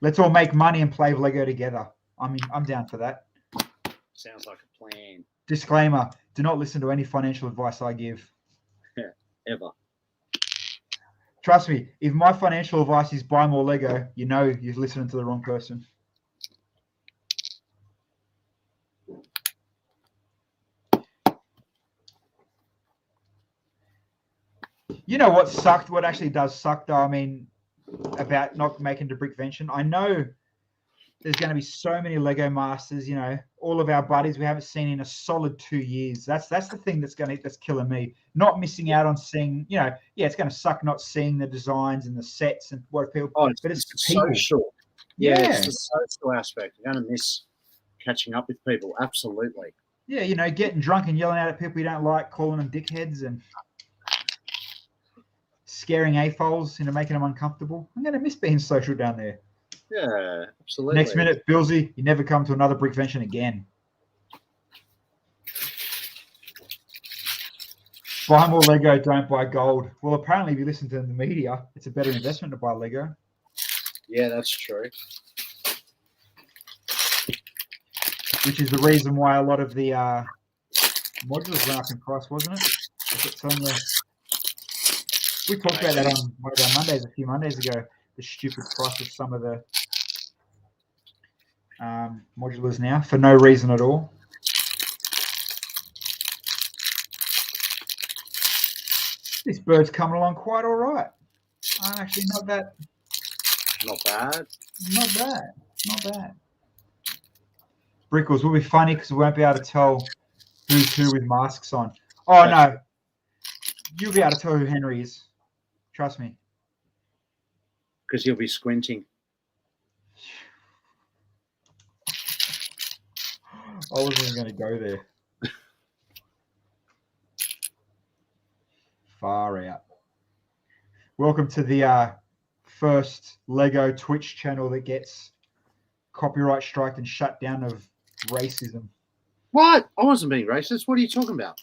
Let's all make money and play Lego together. I'm down for that. Sounds like a plan. Disclaimer, do not listen to any financial advice I give. Ever. Trust me, if my financial advice is buy more Lego, you're listening to the wrong person. You know what sucked? What actually does suck, though, about not making to Brickvention? I know there's going to be so many Lego Masters, all of our buddies we haven't seen in a solid 2 years. That's the thing that's killing me. Not missing out on seeing, it's going to suck not seeing the designs and the sets and what people. But it's the social. Yeah, it's the social aspect. You're going to miss catching up with people. Absolutely. Yeah, getting drunk and yelling out at people you don't like, calling them dickheads and scaring AFOLs into making them uncomfortable. I'm going to miss being social down there. Yeah, absolutely. Next minute, Billsy, you never come to another Brickvention again. Buy more Lego, don't buy gold. Well, apparently, if you listen to the media, it's a better investment to buy Lego. Yeah, that's true. Which is the reason why a lot of the modulars went up in price, wasn't it? We talked about that on one of our Mondays a few Mondays ago. The stupid price of some of the modulars now for no reason at all. This bird's coming along quite all right. Actually, not bad. Not bad. Brickles will be funny because we won't be able to tell who's who with masks on. Oh, no. You'll be able to tell who Henry is. Trust me. because he'll be squinting. I wasn't even going to go there. Far out. Welcome to the first Lego Twitch channel that gets copyright striked and shut down of racism. What? I wasn't being racist. What are you talking about?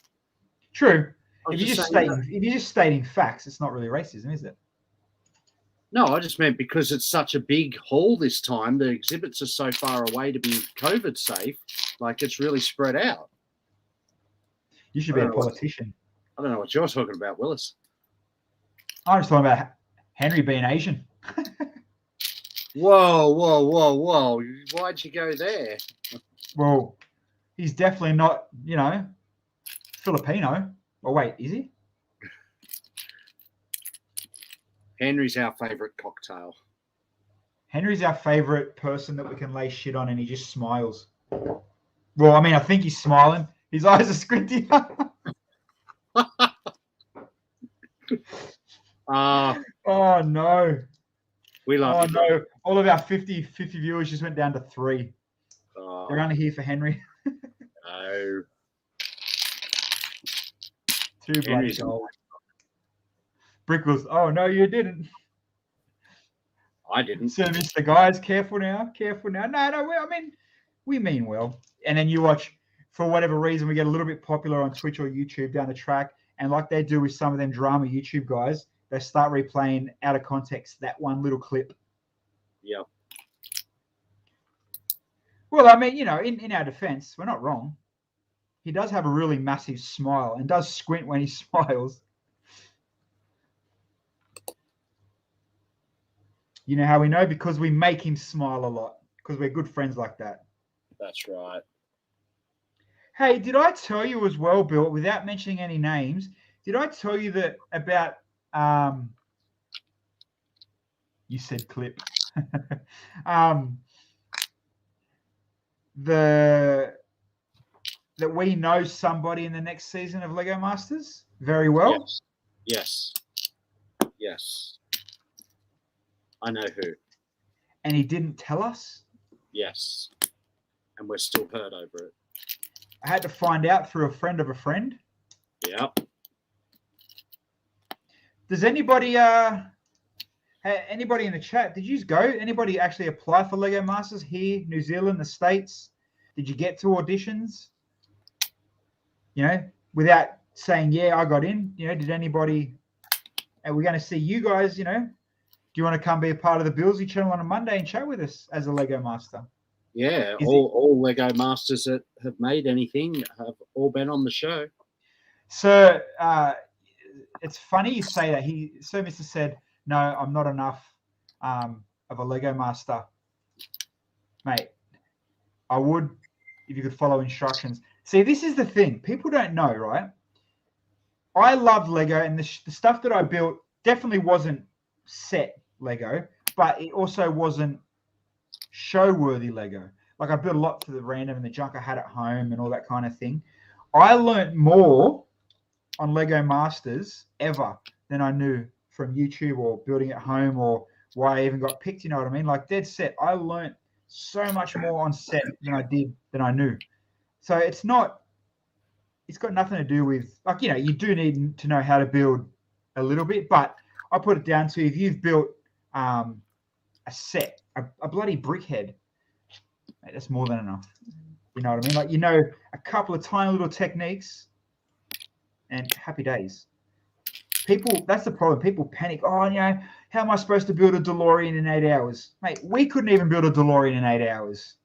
True. I was If just you're just stating facts, it's not really racism, is it? No, I just meant because it's such a big hall this time, the exhibits are so far away to be COVID safe, like it's really spread out. You should be a politician. I don't know what you're talking about, Willis. I'm just talking about Henry being Asian. Whoa. Why'd you go there? Well, he's definitely not, Filipino. Oh, wait, is he? Henry's our favourite cocktail. Henry's our favourite person that we can lay shit on, and he just smiles. Well, I mean, I think he's smiling. His eyes are squinty. Oh, no. We love you. No. All of our 50 viewers just went down to 3. They're only here for Henry. No. Too bloody gold. Brickles. Oh, no, you didn't. I didn't. So, Mr. Guys, careful now. No, we mean well. And then you watch, for whatever reason, we get a little bit popular on Twitch or YouTube down the track. And like they do with some of them drama YouTube guys, they start replaying out of context that one little clip. Yep. Well, I mean, in our defense, we're not wrong. He does have a really massive smile and does squint when he smiles. You know how we know? Because we make him smile a lot. Because we're good friends like that. That's right. Hey, did I tell you as well, Bill, without mentioning any names, did I tell you that about you said clip. That we know somebody in the next season of Lego Masters very well? Yes. I know who. And he didn't tell us? Yes. And we're still hurt over it. I had to find out through a friend of a friend. Yep. Does anybody in the chat, did you go? Anybody actually apply for Lego Masters here, New Zealand, the States? Did you get to auditions? Without saying, yeah, I got in. Did anybody, are we going to see you guys, do you want to come be a part of the Billsy channel on a Monday and chat with us as a Lego Master? Yeah, all Lego Masters that have made anything have all been on the show. So it's funny you say that. Sir Mr. said, no, I'm not enough of a Lego Master. Mate, I would if you could follow instructions. See, this is the thing. People don't know, right? I love Lego, and the stuff that I built definitely wasn't set Lego, but it also wasn't show-worthy Lego. Like I built a lot for the random and the junk I had at home and all that kind of thing. I learnt more on Lego Masters ever than I knew from YouTube or building at home or why I even got picked, you know what I mean? Like dead set. I learnt so much more on set than I knew. So it's got nothing to do with, like, you do need to know how to build a little bit, but I put it down to if you've built a set, a bloody brickhead, mate, that's more than enough. You know what I mean? Like, a couple of tiny little techniques and happy days. People, that's the problem. People panic. Oh, how am I supposed to build a DeLorean in 8 hours? Mate, we couldn't even build a DeLorean in 8 hours.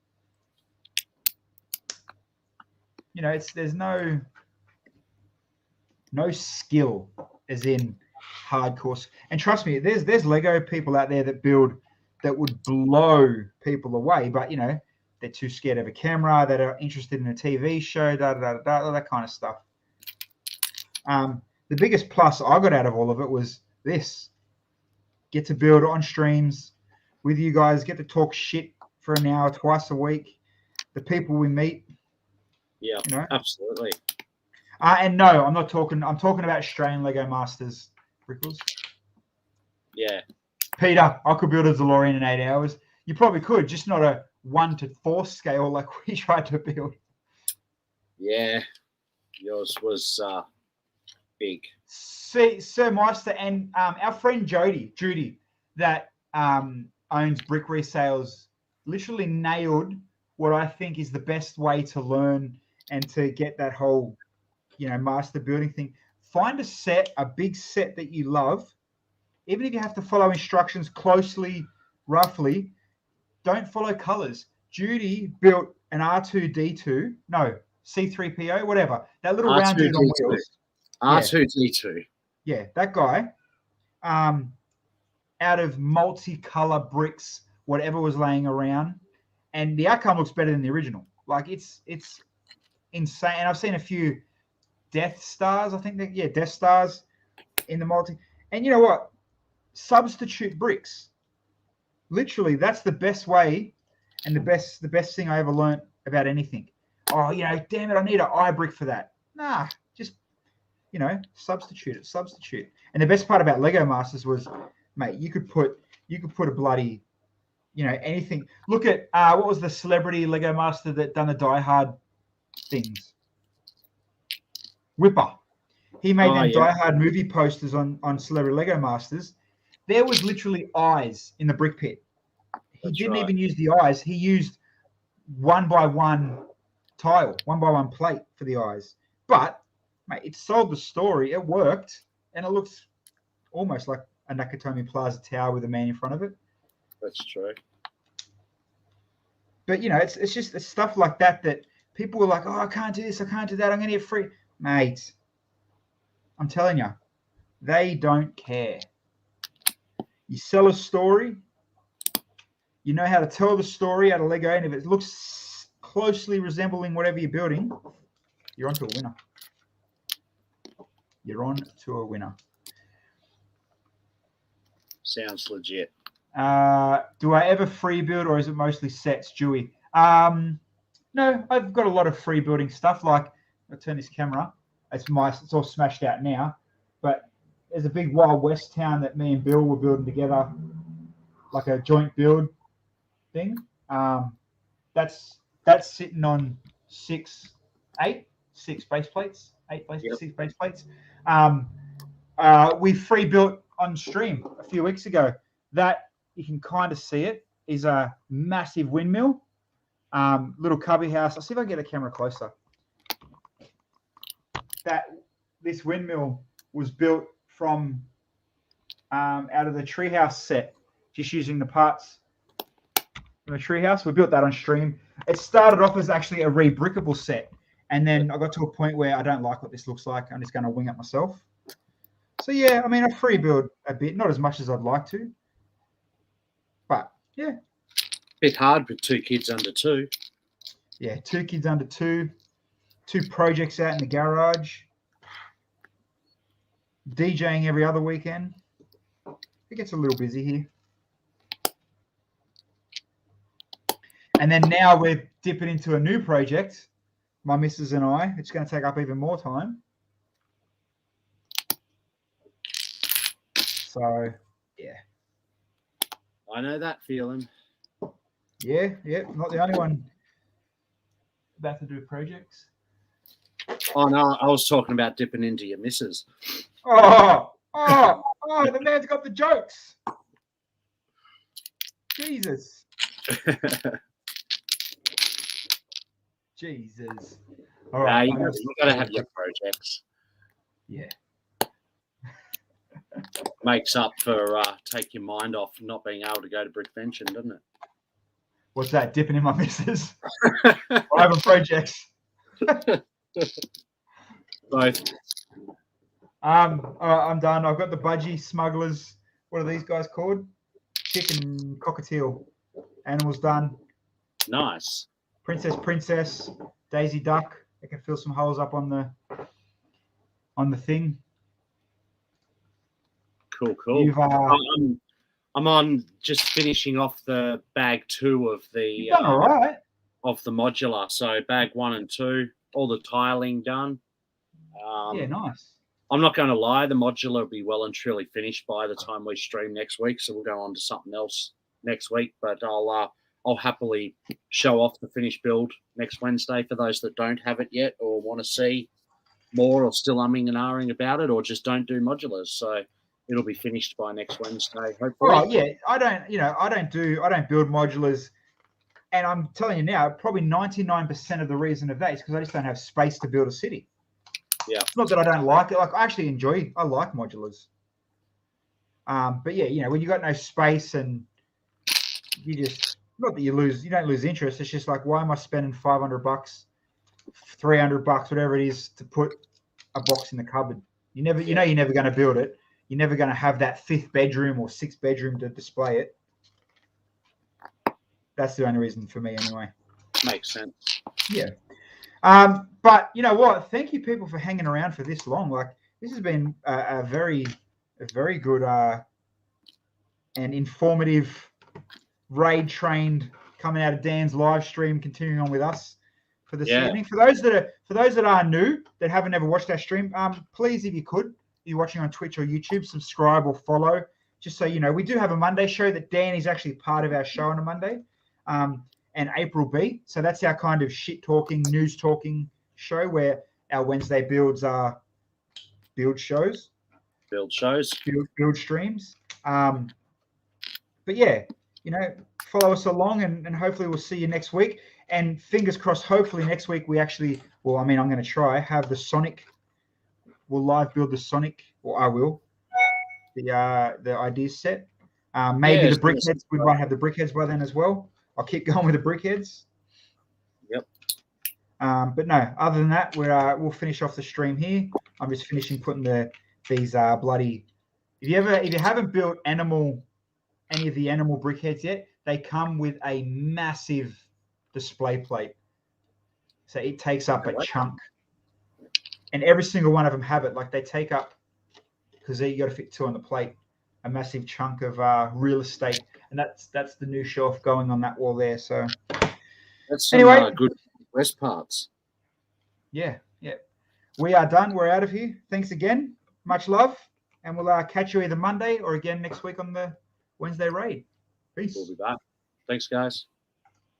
There's no skill as in hardcore. And trust me, there's Lego people out there that would blow people away, but they're too scared of a camera, that are interested in a TV show, all that kind of stuff. The biggest plus I got out of all of it was this. Get to build on streams with you guys, get to talk shit for an hour twice a week. The people we meet. Yeah, absolutely. And no, I'm talking about Australian Lego Masters, Rickles. Yeah. Peter, I could build a DeLorean in 8 hours. You probably could, just not a 1 to 4 scale like we tried to build. Yeah, yours was big. See, Sir Meister and our friend Judy, that owns Brick Resales, literally nailed what I think is the best way to learn and to get that whole, master building thing. Find a big set that you love, even if you have to follow instructions closely, roughly. Don't follow colors. Judy built an R2D2, no, C3PO, whatever. That little round dude on wheels. R2D2. Yeah, that guy. Out of multicolor bricks, whatever was laying around, and the outcome looks better than the original. Like it's insane. And I've seen a few Death Stars. I think Death Stars in the multi. And you know what? Substitute bricks. Literally, that's the best way, and the best thing I ever learned about anything. Oh, damn it, I need an eye brick for that. Nah, just substitute it. And the best part about Lego Masters was, mate, you could put a bloody, anything. Look at what was the celebrity Lego Master that done the Die Hard things? Whipper. He made them Die Hard movie posters on Celebrity Lego Masters. There was literally eyes in the brick pit. He didn't even use the eyes. He used 1x1 tile, 1x1 plate for the eyes. But, mate, it sold the story. It worked, and it looks almost like a Nakatomi Plaza tower with a man in front of it. That's true. But, it's stuff like that people were like, oh, I can't do this, I can't do that, I'm going to get free. Mate, I'm telling you, they don't care. You sell a story, you know how to tell the story out of Lego, and if it looks closely resembling whatever you're building, you're onto a winner. You're on to a winner. Sounds legit. Do I ever free build, or is it mostly sets, Dewey? No, I've got a lot of free building stuff. Like, I'll turn this camera. It's all smashed out now. But there's a big Wild West town that me and Bill were building together, like a joint build thing. That's sitting on six base plates. 6 base plates. We free built on stream a few weeks ago. That you can kind of see it is a massive windmill, little cubby house. I'll see if I can get a camera closer. This windmill was built from out of the treehouse set, just using the parts from the treehouse. We built that on stream. It started off as actually a rebrickable set, and then I got to a point where I don't like what this looks like. I'm just going to wing it myself. So yeah, I mean, I free build a bit, not as much as I'd like to, but yeah. Bit hard with 2 kids under 2. Yeah, 2 kids under 2, 2 projects out in the garage, DJing every other weekend. It gets a little busy here. And then now we're dipping into a new project, my missus and I. It's going to take up even more time. So, yeah. I know that feeling. Yeah, not the only one about to do projects. Oh, no, I was talking about dipping into your missus. Oh, the man's got the jokes. Jesus. Jesus. All right. You've got to have your projects. Yeah. Makes up for take your mind off not being able to go to Brickvention, doesn't it? What's that? Dipping in my missus? Private projects. Both. I'm done. I've got the budgie smugglers. What are these guys called? Chicken cockatiel. Animals done. Nice. Princess, Daisy Duck. I can fill some holes up on the thing. Cool. I'm on just finishing off the bag 2 of the. You've done all right. Of the modular. So bag 1 and 2, all the tiling done. Yeah, nice. I'm not going to lie, the modular will be well and truly finished by the time we stream next week. So we'll go on to something else next week. But I'll happily show off the finished build next Wednesday for those that don't have it yet or want to see more or still umming and ahhing about it or just don't do modulars. So it'll be finished by next Wednesday, hopefully. Oh yeah, I don't build modulars, and I'm telling you now, probably 99% of the reason of that is because I just don't have space to build a city. Yeah. It's not that I don't like it. Like I actually I like modulars. But yeah, when you got no space and you just, not that you don't lose interest. It's just like, why am I spending $500, $300, whatever it is, to put a box in the cupboard? You're never going to build it. You're never going to have that 5th bedroom or 6th bedroom to display it. That's the only reason for me, anyway. Makes sense. Yeah. But you know what? Thank you, people, for hanging around for this long. Like, this has been a very good and informative raid trained coming out of Dan's live stream, continuing on with us for this evening. For those that are new, that haven't ever watched our stream, please, if you could, if you're watching on Twitch or YouTube, subscribe or follow. Just so you know, we do have a Monday show that Dan is actually part of our show on a Monday. And April B. So that's our kind of shit talking, news talking show where our Wednesday builds are build shows. Build shows. Build streams. But yeah, follow us along and hopefully we'll see you next week. And fingers crossed, hopefully next week we actually, I'm going to try, have the Sonic, we'll live build the Sonic, or I will, the ideas set. Maybe the Brickheads, we might have the Brickheads by then as well. I'll keep going with the Brickheads. Yep. But no, other than that, we'll finish off the stream here. I'm just finishing putting these bloody. If you haven't built any of the animal Brickheads yet, they come with a massive display plate. So it takes up a chunk, and every single one of them have it. Like they take up, because you got to fit 2 on the plate, a massive chunk of real estate. And that's the new shelf going on that wall there. So that's some, good West parts. Yeah. We are done. We're out of here. Thanks again. Much love. And we'll catch you either Monday or again next week on the Wednesday raid. Peace. We'll be back. Thanks, guys.